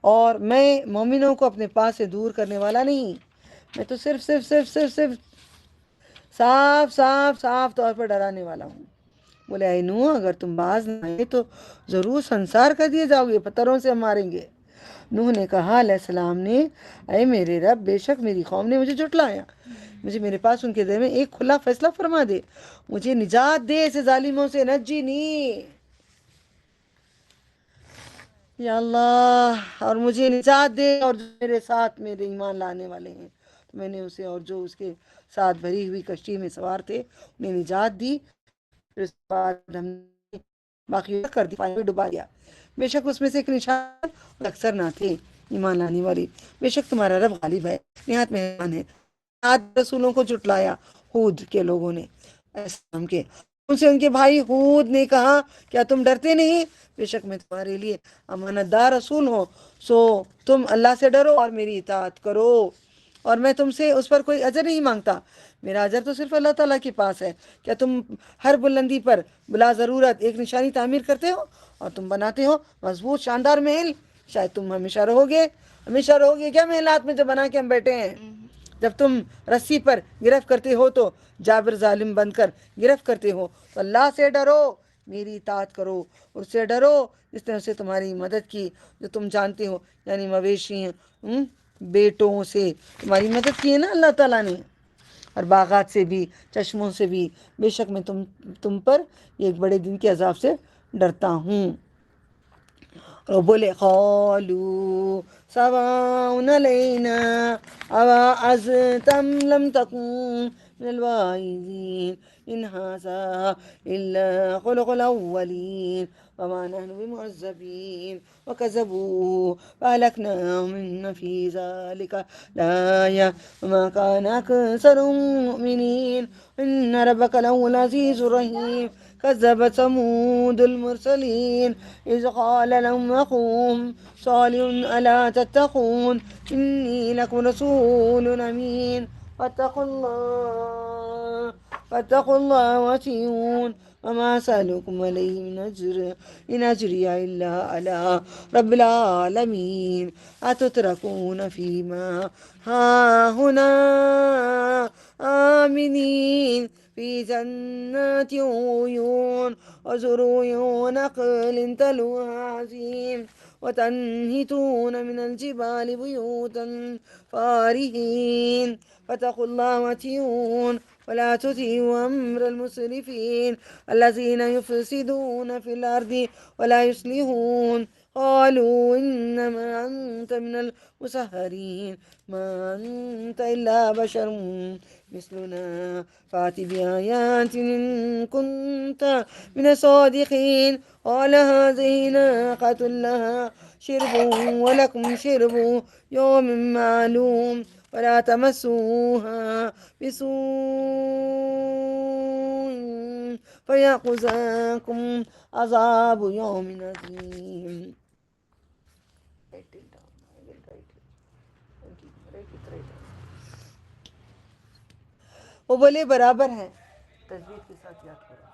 اور میں مومنوں کو اپنے پاس سے دور کرنے والا نہیں، میں تو صرف صاف طور پر ڈرانے والا ہوں. بولے اے نوح اگر تم باز نہ آئے تو ضرور سنسار کر دیے جاؤ گے، پتھروں سے ہم ماریں گے. نوح نے کہا علیہ السلام نے اے میرے رب بے شک میری قوم نے مجھے جھٹلایا، مجھے میرے پاس ان کے دل میں ایک کھلا فیصلہ فرما دے، مجھے نجات دے ایسے ظالموں سے. نجنی یا اللہ، اور مجھے نجات دے اور جو میرے ساتھ میرے ایمان لانے والے ہیں. تو میں نے اسے اور جو اس کے ساتھ بھری ہوئی کشتی میں سوار تھے انہیں نجات دی. پھر اس کے بعد ہم نے باقی کر دی، پانی میں ڈبا دیا. بے شک اس میں سے ایک نشان اکثر نہ تھے ایمان لانے والی. بے شک تمہارا رب غالب ہے، نہایت مہربان ہے. آج رسولوں کو جھٹلایا ہود کے لوگوں نے السلام کے. ان سے ان کے بھائی ہود نے کہا کیا تم ڈرتے نہیں؟ بے شک میں تمہارے لیے امانت دار رسول ہوں، سو تم اللہ سے ڈرو اور میری اطاعت کرو، اور میں تم سے اس پر کوئی اجر نہیں مانگتا. میرا اجر تو صرف اللہ تعالیٰ کے پاس ہے. کیا تم ہر بلندی پر بلا ضرورت ایک نشانی تعمیر کرتے ہو اور تم بناتے ہو مضبوط شاندار محل؟ شاید تم ہمیشہ رہو گے کیا محلات میں جو بنا کے ہم بیٹھے ہیں؟ جب تم رسی پر گرفت کرتے ہو تو جابر ظالم بن کر گرفت کرتے ہو. تو اللہ سے ڈرو، میری اطاعت کرو، اس سے ڈرو جس نے اسے تمہاری مدد کی جو تم جانتے ہو، یعنی مویشی بیٹوں سے تمہاری مدد کی ہے نا اللہ تعالیٰ نے، اور باغات سے بھی، چشموں سے بھی. بے شک میں تم پر ایک بڑے دن کے عذاب سے ڈرتا ہوں. اور بولے قالوا سواء علينا أوعظتم لم تكن من الواعظين إن هذا إلا خلق الأولين وما نحن بمعذبين وكذبوا فأهلكناهم إن في ذلك لآية وما كان أكثرهم مؤمنين إن ربك لهو العزيز الرحيم كذبت ثمود المرسلين إذ قال لهم أخوهم صالح ألا تتقون إني لكم رسول أمين فاتقوا الله وأطيعون وما أسألكم عليه من أجر إن أجري إلا على رب العالمين أتتركون فيما هاهنا آمنين في جنات وعيون وزروع ونخل طلعها عظيم وتنحتون من الجبال بيوتا فارهين فاتقوا الله وأطيعون ولا تطيعوا أمر المسرفين الذين يفسدون في الأرض ولا يصلحون قالوا إنما أنت من المسحرين ما أنت إلا بشر مثلنا فأت بآيات إن كنت من الصادقين قال هذه ناقة لها شرب ولكم شرب يوم معلوم ولا تمسوها بسوء فيأخذكم عذاب يوم عظيم. وہ بولے برابر ہیں، تجوید کے ساتھ یاد کرو.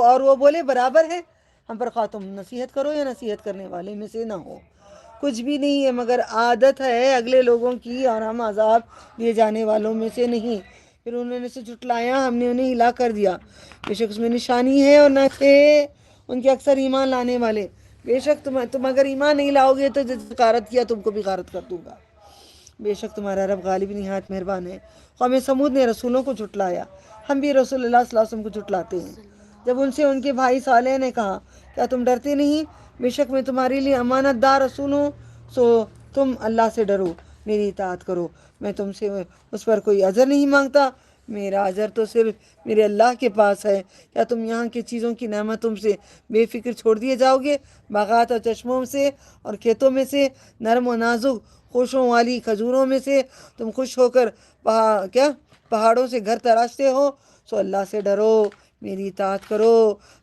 اور وہ بولے برابر ہے ہم پر خواہ تم نصیحت کرو یا نصیحت کرنے والے میں سے نہ ہو، کچھ بھی نہیں ہے مگر عادت ہے اگلے لوگوں کی اور ہم عذاب دیے جانے والوں میں سے نہیں. پھر انہوں نے سے جھٹلایا، ہم نے انہیں ہلا کر دیا. بے شک اس میں نشانی ہے اور نہ تھے ان کے اکثر ایمان لانے والے. بے شک تم اگر ایمان نہیں لاؤ گے تو جس غارت کیا تم کو بھی غارت کر دوں گا. بے شک تمہارا رب غالب نہایت مہربان ہے. قوم سمود نے رسولوں کو جھٹلایا، ہم بھی رسول اللہ صلی اللہ علیہ وسلم کو جھٹلاتے ہیں. جب ان سے ان کے بھائی صالح نے کہا کیا تم ڈرتے نہیں، بے شک میں تمہارے لیے امانت دار رسول ہوں، سو تم اللہ سے ڈرو، میری اطاعت کرو. میں تم سے اس پر کوئی اجر نہیں مانگتا، میرا اجر تو صرف میرے اللہ کے پاس ہے. کیا تم یہاں کی چیزوں کی نعمتوں سے بے فکر چھوڑ دیے جاؤ گے؟ باغات اور چشموں سے اور کھیتوں میں سے، نرم و نازک خوشوں والی کھجوروں میں سے تم خوش ہو کر پہاڑوں سے گھر تراشتے ہو. سو اللہ سے ڈرو، میری اطاعت کرو،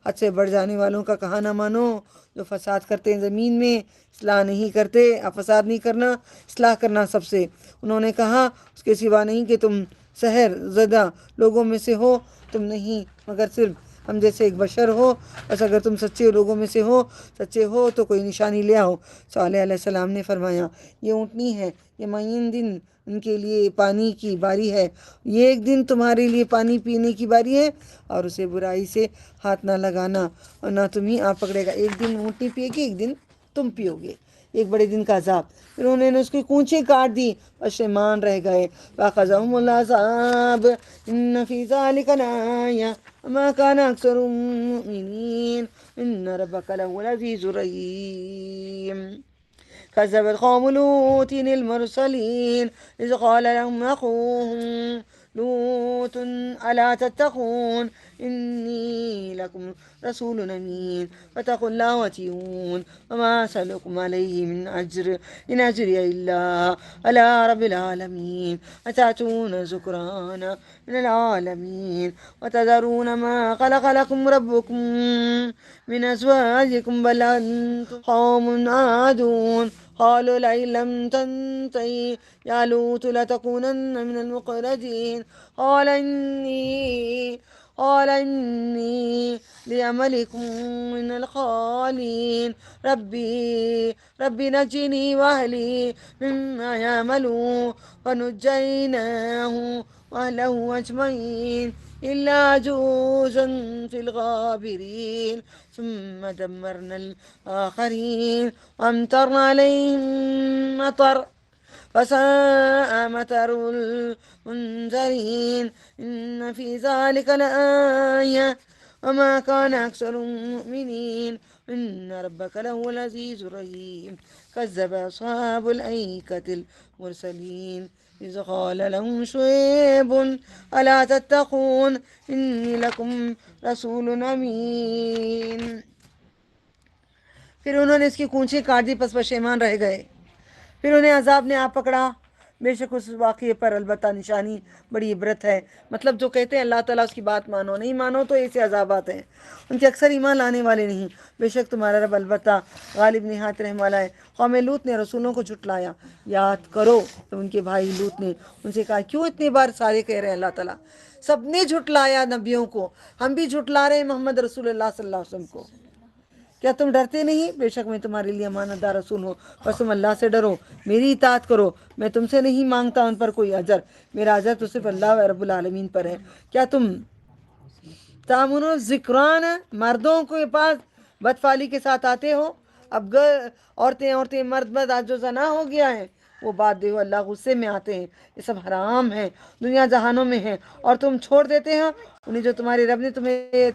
حد سے بڑھ جانے والوں کا کہا نہ مانو جو فساد کرتے ہیں زمین میں، اصلاح نہیں کرتے. فساد نہیں کرنا، اصلاح کرنا سب سے. انہوں نے کہا اس کے سوا نہیں کہ تم سحر زدہ لوگوں میں سے ہو، تم نہیں مگر صرف ہم جیسے ایک بشر ہو. بس اگر تم سچے لوگوں میں سے سچے ہو تو کوئی نشانی لے آؤ. صالح علیہ السلام نے فرمایا یہ اونٹنی ہے، یہ معین دن ان کے لیے پانی کی باری ہے، یہ ایک دن تمہارے لیے پانی پینے کی باری ہے، اور اسے برائی سے ہاتھ نہ لگانا اور نہ تم ہی آپ پکڑے گا. ایک دن اونٹنی پیے گی، ایک دن تم پیو گے، ایک بڑے دن کا عذاب. پھر انہوں نے اس کی کونچیں کاٹ دی، پشیمان رہ گئے. فَأَخَذَهُمُ الْعَذَابُ إِنَّ فِي ذَلِكَ لَآيَةً وَمَا كَانَ أَكْثَرُهُم مُؤْمِنِينَ إِنَّ رَبَّكَ لَهُوَ الْعَزِيزُ الرَّحِيمُ. كذبت قوم لوط المرسلين إذ قال لهم أخوهم لوط ألا تتقون إني لكم رسول أمين فاتقوا الله وأطيعون وما أسألكم عليه من أجر إن أجري إلا على رب العالمين أتأتون الذكران من العالمين وتذرون ما خلق لكم ربكم من أزواجكم بل أنتم قوم عادون قالوا لئن لم تنتهي يا لوط لتكونن من المخرجين قال إني لعملكم من القالين ربي نجني وأهلي مما يعملون ونجيناه وأهله أجمعين إلا عجوزا في الغابرين ثم دمرنا الآخرين وأمطرنا عليهم مطر فساء مطر المنذرين إن في ذلك لآية وما كان أكثر مؤمنين إن ربك لهو العزيز الرحيم كذب أصحاب الأيكة المرسلين إذ قال لهم شعيب ألا تتقون إني لكم رسول أمين. پھر انہوں نے اس کی کونچی کاٹ دی، پس پشیمان رہ گئے. پھر انہیں عذاب نے آ پکڑا. بے شک اس واقعے پر البتہ نشانی بڑی عبرت ہے. مطلب جو کہتے ہیں اللہ تعالیٰ اس کی بات مانو، نہیں مانو تو ایسے عذابات ہیں. ان کے اکثر ایمان لانے والے نہیں. بے شک تمہارا رب البتہ غالب نہایت رحم والا ہے. قوم لوط نے رسولوں کو جھٹلایا. یاد کرو تو ان کے بھائی لوط نے ان سے کہا کیوں اتنی بار سارے کہہ رہے ہیں اللہ تعالیٰ. سب نے جھٹلایا نبیوں کو، ہم بھی جھٹلا رہے ہیں محمد رسول اللہ صلی اللہ علیہ وسلم کو. کیا تم ڈرتے نہیں؟ بے شک میں تمہارے لیے امانت دار رسول ہوں. بس تم اللہ سے ڈرو، میری اطاعت کرو. میں تم سے نہیں مانگتا ان پر کوئی اجر، میرا اجر تو صرف اللہ رب العالمین پر ہے. کیا تم تامن و ذکران مردوں کے پاس بدفعلی کے ساتھ آتے ہو؟ اب عورتیں مرد آج جو زنا ہو گیا ہے وہ بات دیکھو، اللہ غصے میں آتے ہیں. یہ سب حرام ہے، دنیا جہانوں میں ہیں، اور تم چھوڑ دیتے ہیں انہیں جو تمہارے رب نے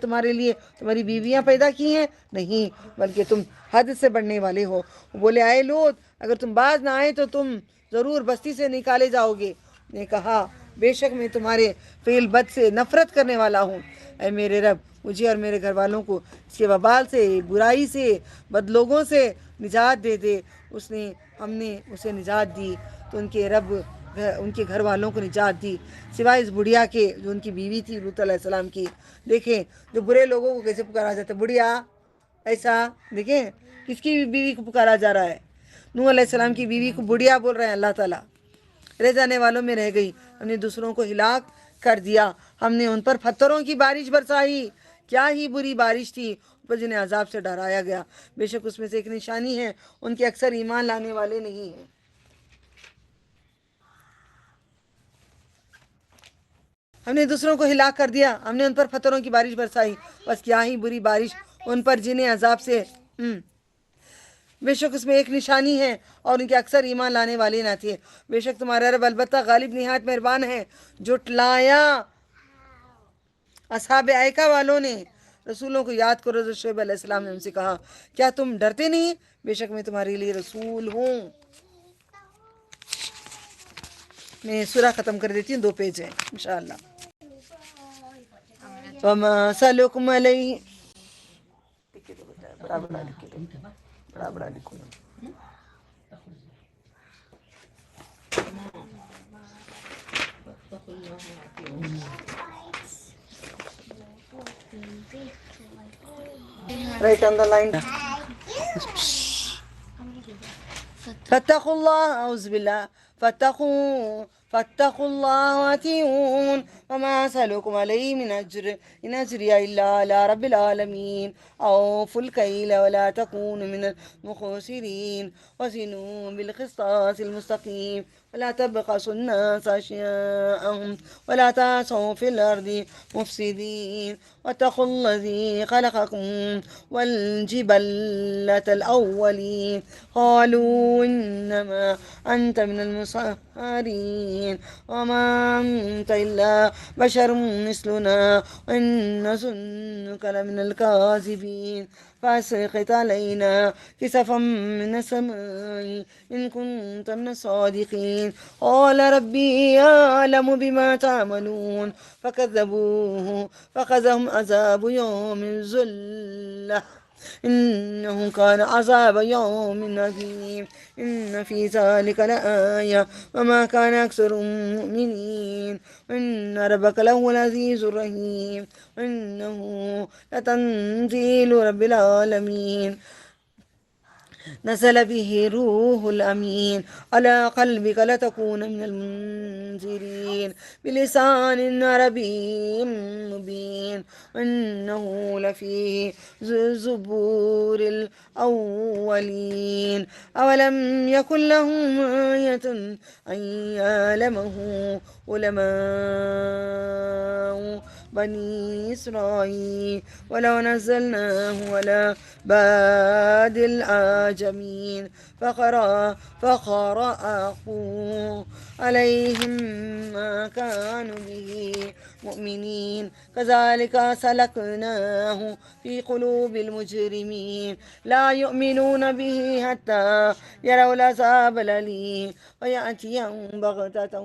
تمہارے لیے تمہاری بیویاں پیدا کی ہیں. نہیں بلکہ تم حد سے بڑھنے والے ہو. بولے آئے لوط اگر تم باز نہ آئے تو تم ضرور بستی سے نکالے جاؤ گے. نے کہا بے شک میں تمہارے فعل بد سے نفرت کرنے والا ہوں. اے میرے رب مجھے اور میرے گھر والوں کو اس کے وبال سے، برائی سے، بد لوگوں سے نجات دے دے. ہم نے اسے نجات دی تو ان کے رب ان کے گھر والوں کو نجات دی، سوائے اس بڑھیا کے جو ان کی بیوی تھی لوط علیہ السلام کی. دیکھیں جو برے لوگوں کو کیسے پکارا جاتا ہے، بڑھیا ایسا. دیکھیں کس کی بیوی کو پکارا جا رہا ہے؟ نوح علیہ السلام کی بیوی کو بڑھیا بول رہے ہیں اللہ تعالیٰ. رہ جانے والوں میں رہ گئی، ہم نے دوسروں کو ہلاک کر دیا. ہم نے ان پر پتھروں کی بارش برسائی، کیا ہی بری بارش تھی پر جنہیں عذاب سے ڈرایا گیا. بے شک اس میں سے ایک نشانی ہے، ان کے اکثر ایمان لانے والے نہیں ہیں. ہم نے دوسروں کو ہلاک کر دیا، ہم نے ان پر پتھروں کی بارش برسائی، بس کیا ہی بری بارش ان پر جنہیں عذاب سے بے شک اس میں ایک نشانی ہے اور ان کے اکثر ایمان لانے والے نہ تھے. بے شک تمہارا رب البتہ غالب نہایت مہربان ہے. جھٹلایا اصحاب ایکا والوں نے رسولوں کو. یاد کرو جو شعیب علیہ السلام نے ان سے کہا کیا تم ڈرتے نہیں؟ بے شک میں تمہارے لیے رسول ہوں. میں سورہ ختم کر دیتی ہوں، 2 پیج ہیں انشاءاللہ. وما سألكم عليه بڑا لکھو. Right on the line. فاتقوا الله أعوذ بالله فاتقوا الله وأطيعون وما أسألكم عليه من أجر إن أجري إلا على رب العالمين. أوفوا الكيل ولا تكونوا من المخسرين وزنوا بالقسطاس المستقيم ولا تبخسوا الناس أشياءهم ولا تعثوا في الأرض مفسدين واتقوا الذي خلقكم والجبلة الأولين قالوا إنما أنت من المسحرين وما أنت إلا بشر مثلنا وإن نظنك لمن الكاذبين فأسقط علينا كسفا من السماء إن كنت من الصادقين. قال ربي أعلم بما تعملون فكذبوه فأخذهم عذاب يوم الظلة إنه كان عذاب يوم عظيم. إن في ذلك لآية وما كان أكثرهم مؤمنين وإن ربك لهو العزيز الرحيم وإنه لتنزيل رب العالمين نزل به روح الأمين على قلبك لتكون من المنذرين بلسان عربي مبين وإنه لفي زبور الأولين. أولم يكن لهم آية أن يعلمه علماء بني إسرائيل ولو نزلناه على بعض الأعجمين فقرأه عليهم ما كانوا به مؤمنين كذلك سلكناه في قلوب المجرمين لا يؤمنون به حتى يروا العذاب الأليم ويأتيهم بغتة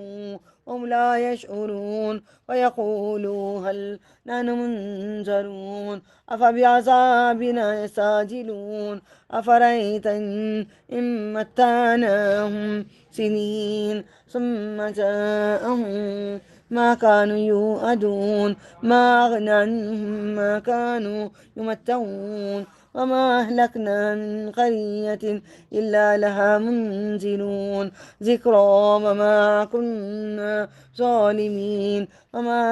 وهم لا يشعرون ويقولوا هل نحن منذرون أفبعذابنا يستعجلون أفرأيت إن متعناهم سنين ثم جاءهم ما كانوا يوعدون ما أغنى عنهم ما كانوا يمتعون وما أهلكنا من قرية إلا لها منذرون ذكرى وما كنا ظالمين وما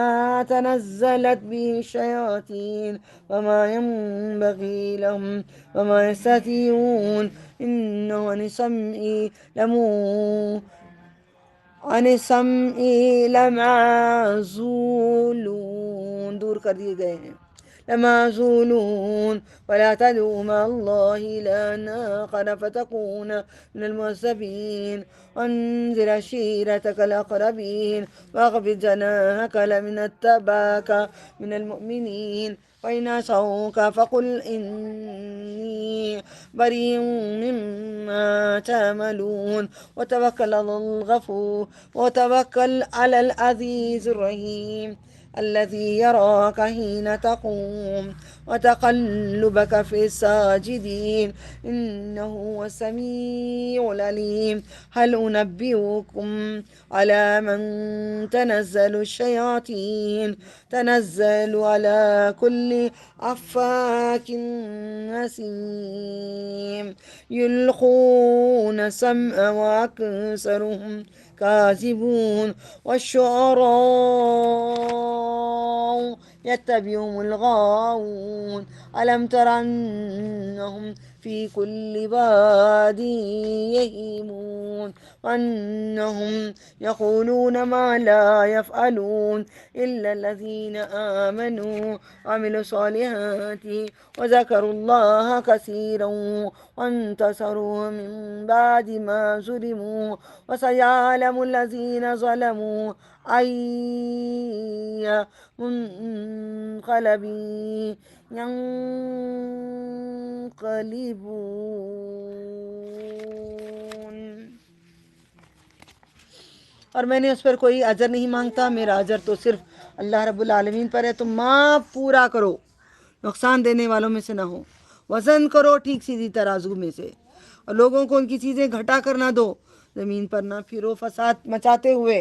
تنزلت به الشياطين وما ينبغي لهم وما يستطيعون إنه عن السمع لمعزولون دور کر دیے گئے ہیں لمعزولون ولا تدعوا مع الله إلها آخر فتكون من المعذبين وانذر عشيرتك الأقربين واخفض جناحك لمن اتبعك من المؤمنين وإن عصوك فقل إني بريء مما تعملون وتوكل على العزيز الرحيم الذي يراك حين تقوم وتقلبك في الساجدين إنه هو السميع العليم هل أنبئكم على من تنزل الشياطين تنزل على كل أفاك أثيم يلقون السمع وأكثرهم كاذبون والشعراء يتبعهم الغاوون ألم تر أنهم في كل واد يهيمون وأنهم يقولون ما لا يفعلون إلا الذين آمنوا وعملوا الصالحات وذكروا الله كثيرا وانتصروا من بعد ما ظلموا وسيعلم الذين ظلموا أي منقلب ينقلبون اور میں نے اس پر کوئی اجر نہیں مانگتا، میرا اجر تو صرف اللہ رب العالمین پر ہے۔ تم معاف پورا کرو، نقصان دینے والوں میں سے نہ ہو، وزن کرو ٹھیک سیدھی ترازو میں سے، اور لوگوں کو ان کی چیزیں گھٹا کر نہ دو، زمین پر نہ پھرو فساد مچاتے ہوئے،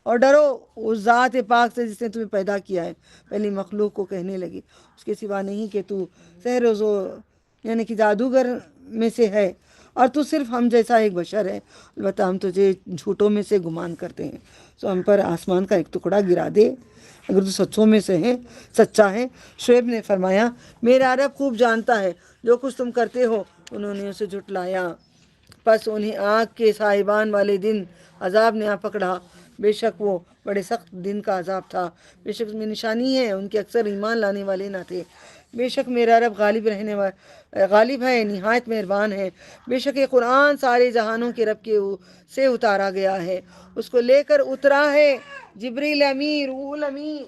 اور ڈرو اس ذات پاک سے جس نے تمہیں پیدا کیا ہے۔ پہلی مخلوق کو کہنے لگی اس کے سوا نہیں کہ تو سحر و یعنی کہ جادوگر میں سے ہے، اور تو صرف ہم جیسا ایک بشر ہے، البتہ ہم تجھے جھوٹوں میں سے گمان کرتے ہیں، تو ہم پر آسمان کا ایک ٹکڑا گرا دے اگر تو سچوں میں سے ہے، سچا ہے۔ شعیب نے فرمایا میرا رب خوب جانتا ہے جو کچھ تم کرتے ہو۔ انہوں نے اسے جھٹلایا، پس انہیں آگ کے صاحبان والے دن عذاب نے آ پکڑا، بے شک وہ بڑے سخت دن کا عذاب تھا۔ بے شک اس میں نشانی ہے ان کے اکثر ایمان لانے والے نہ تھے۔ بے شک میرا رب غالب ہے، نہایت مہربان ہے۔ بے شک یہ قرآن سارے جہانوں کے رب کے سے اتارا گیا ہے، اس کو لے کر اترا ہے جبریل امین، روح الامین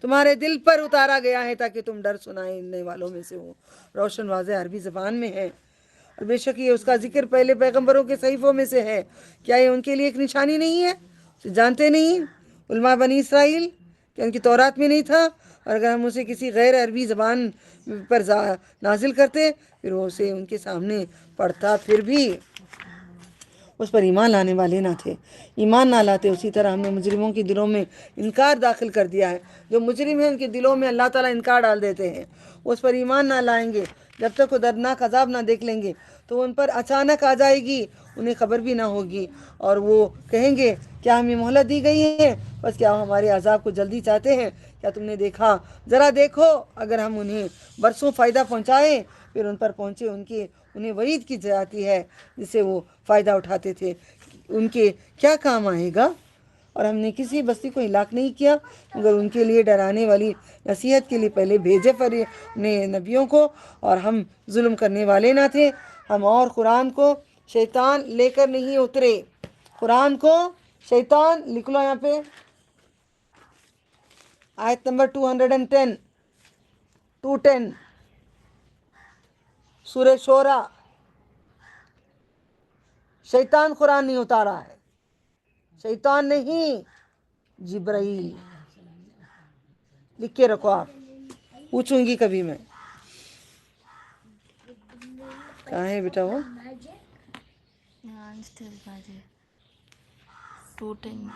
تمہارے دل پر اتارا گیا ہے تاکہ تم ڈر سنانے والوں میں سے ہو۔ روشن واضح عربی زبان میں ہے، اور بے شک یہ اس کا ذکر پہلے پیغمبروں کے صحیفوں میں سے ہے۔ کیا یہ ان کے لیے ایک نشانی نہیں ہے؟ جانتے نہیں علماء بنی اسرائیل کہ ان کی تورات میں نہیں تھا؟ اور اگر ہم اسے کسی غیر عربی زبان پر نازل کرتے پھر وہ اسے ان کے سامنے پڑھتا، پھر بھی اس پر ایمان لانے والے نہ تھے، ایمان نہ لاتے۔ اسی طرح ہم نے مجرموں کے دلوں میں انکار داخل کر دیا ہے، جو مجرم ہیں ان کے دلوں میں اللہ تعالیٰ انکار ڈال دیتے ہیں، وہ اس پر ایمان نہ لائیں گے جب تک وہ دردناک عذاب نہ دیکھ لیں گے، تو ان پر اچانک آ جائے گی، انہیں خبر بھی نہ ہوگی، اور وہ کہیں گے کیا ہمیں مہلت دی گئی ہے؟ بس کیا ہمارے عذاب کو جلدی چاہتے ہیں؟ کیا تم نے دیکھا، ذرا دیکھو اگر ہم انہیں برسوں فائدہ پہنچائیں پھر ان پر پہنچے انہیں وعید کی جاتی ہے جس سے وہ فائدہ اٹھاتے تھے، ان کے کیا کام آئے گا؟ اور ہم نے کسی بستی کو ہلاک نہیں کیا مگر ان کے لیے ڈرانے والی نصیحت کے لیے پہلے بھیجے نبیوں کو، اور ہم ظلم کرنے والے نہ تھے۔ ہم اور قرآن کو شیطان لے کر نہیں اترے، قرآن کو شیطان لکھ لو یہاں پہ، آیت نمبر 210 210 سورہ شورا. شیطان قرآن نہیں اتارا ہے، شیطان نہیں، جبرائیل. لکھ کے رکھو، آپ پوچھوں گی کبھی میں. کہاں ہے بیٹا وہ؟ باجی 210.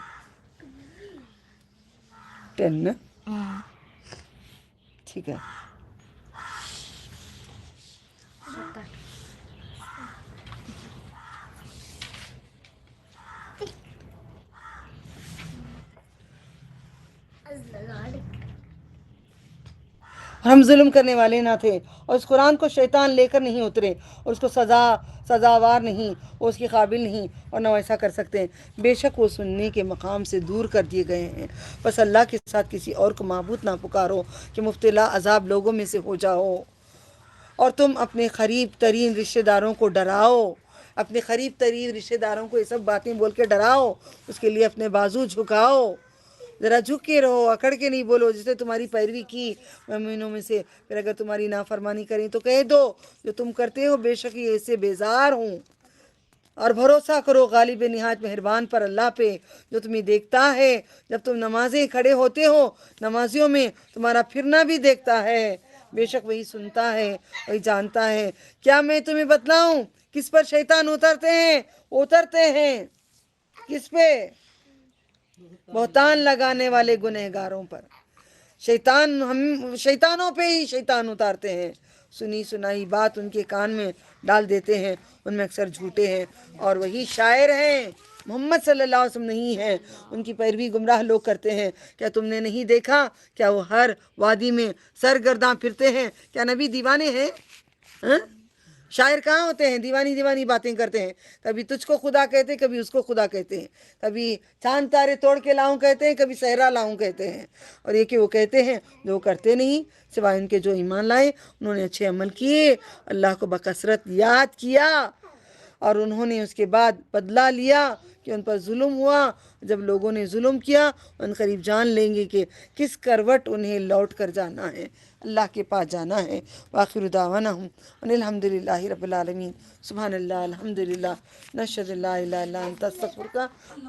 10 نا؟ ٹھیک ہے. ہم ظلم کرنے والے نہ تھے، اور اس قرآن کو شیطان لے کر نہیں اترے، اور اس کو سزاوار نہیں، وہ اس کے قابل نہیں، اور نہ ایسا کر سکتے ہیں. بے شک وہ سننے کے مقام سے دور کر دیے گئے ہیں. بس اللہ کے ساتھ کسی اور کو معبود نہ پکارو کہ مبتلا عذاب لوگوں میں سے ہو جاؤ. اور تم اپنے قریب ترین رشتہ داروں کو ڈراؤ، اپنے قریب ترین رشتہ داروں کو یہ سب باتیں بول کے ڈراؤ. اس کے لیے اپنے بازو جھکاؤ، ذرا جھک کے رہو، اکڑ کے نہیں بولو. جس نے تمہاری پیروی کی مومنوں میں سے، پھر اگر تمہاری نافرمانی کریں تو کہہ دو جو تم کرتے ہو بے شک یہ اس سے بیزار ہوں. اور بھروسہ کرو غالب نہایت مہربان پر، اللہ پہ، جو تمہیں دیکھتا ہے جب تم نمازیں کھڑے ہوتے ہو، نمازیوں میں تمہارا پھرنا بھی دیکھتا ہے. بے شک وہی سنتا ہے، وہی جانتا ہے. کیا میں تمہیں بتلاؤں کس پر شیطان اترتے ہیں؟ کس پہ؟ بہتان لگانے والے گنہگاروں پر. شیطانوں پہ ہی شیطان اتارتے ہیں. سنی سنائی بات ان کے کان میں ڈال دیتے ہیں، ان میں اکثر جھوٹے ہیں، اور وہی شاعر ہیں، محمد صلی اللہ علیہ وسلم نہیں ہیں. ان کی پیروی گمراہ لوگ کرتے ہیں. کیا تم نے نہیں دیکھا کیا وہ ہر وادی میں سرگرداں پھرتے ہیں؟ کیا نبی دیوانے ہیں؟ شاعر کہاں ہوتے ہیں؟ دیوانی باتیں کرتے ہیں. کبھی تجھ کو خدا کہتے ہیں، کبھی اس کو خدا کہتے ہیں، کبھی چاند تارے توڑ کے لاؤں کہتے ہیں، کبھی صحرا لاؤں کہتے ہیں. اور یہ کہ وہ کہتے ہیں جو کرتے نہیں، سوائے ان کے جو ایمان لائے، انہوں نے اچھے عمل کیے، اللہ کو بکثرت یاد کیا، اور انہوں نے اس کے بعد بدلہ لیا کہ ان پر ظلم ہوا. جب لوگوں نے ظلم کیا، ان قریب جان لیں گے کہ کس کروٹ انہیں لوٹ کر جانا ہے، اللہ کے پاس جانا ہے. وآخر دعوانا ان الحمد للہ رب العالمین. سبحان اللہ، الحمد للہ، نشہد لا الہ الا انت استغفرک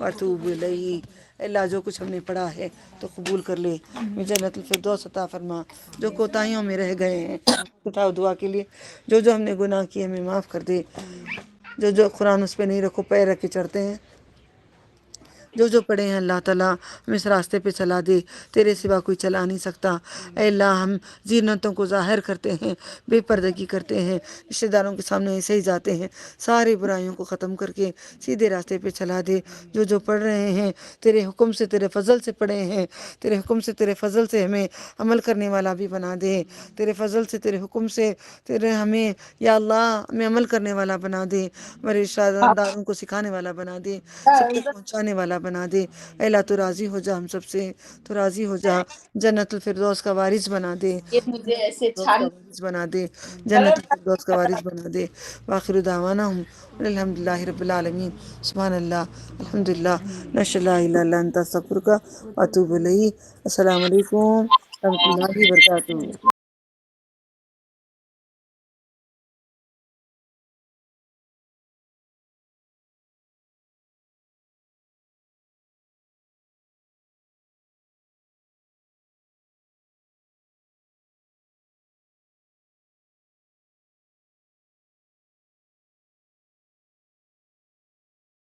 واتوب الیک. اللہ جو کچھ ہم نے پڑھا ہے تو قبول کر لے، ہمیں جنت الفردوس عطا فرما. جو کوتاہیوں میں رہ گئے ہیں اٹھاؤ دعا کے لیے. جو ہم نے گناہ کیے ہمیں معاف کر دے. جو قرآن اس پہ نہیں رکھو پیر رکھ کے چڑھتے ہیں، جو پڑھے ہیں اللہ تعالیٰ ہم اس راستے پہ چلا دے، تیرے سوا کوئی چلا نہیں سکتا. اے اللہ ہم زینتوں کو ظاہر کرتے ہیں، بے پردگی کرتے ہیں، رشتہ داروں کے سامنے ایسے ہی جاتے ہیں. سارے برائیوں کو ختم کر کے سیدھے راستے پہ چلا دے. جو پڑھ رہے ہیں تیرے حکم سے، تیرے فضل سے پڑھے ہیں، تیرے حکم سے، تیرے فضل سے ہمیں عمل کرنے والا بھی بنا دے. تیرے فضل سے، تیرے حکم سے، ہمیں یا اللہ ہمیں عمل کرنے والا بنا دے. ہمارے رشتہ داروں کو سکھانے والا بنا دے، سب تک پہنچانے والا بنا دے. اے اللہ تو راضی ہو جا ہم سب سے، تو راضی ہو جا. جنت الفردوس کا وارث بنا دے، بنا دے، جنت الفردوس کا وارث بنا دے. وآخر دعوانا الحمد للہ رب العالمین. سبحان اللہ، الحمد للہ، نشہد لا الہ الا انت استغفرک واتوب الیک. السلام علیکم ورحمۃ اللہ وبرکاتہ.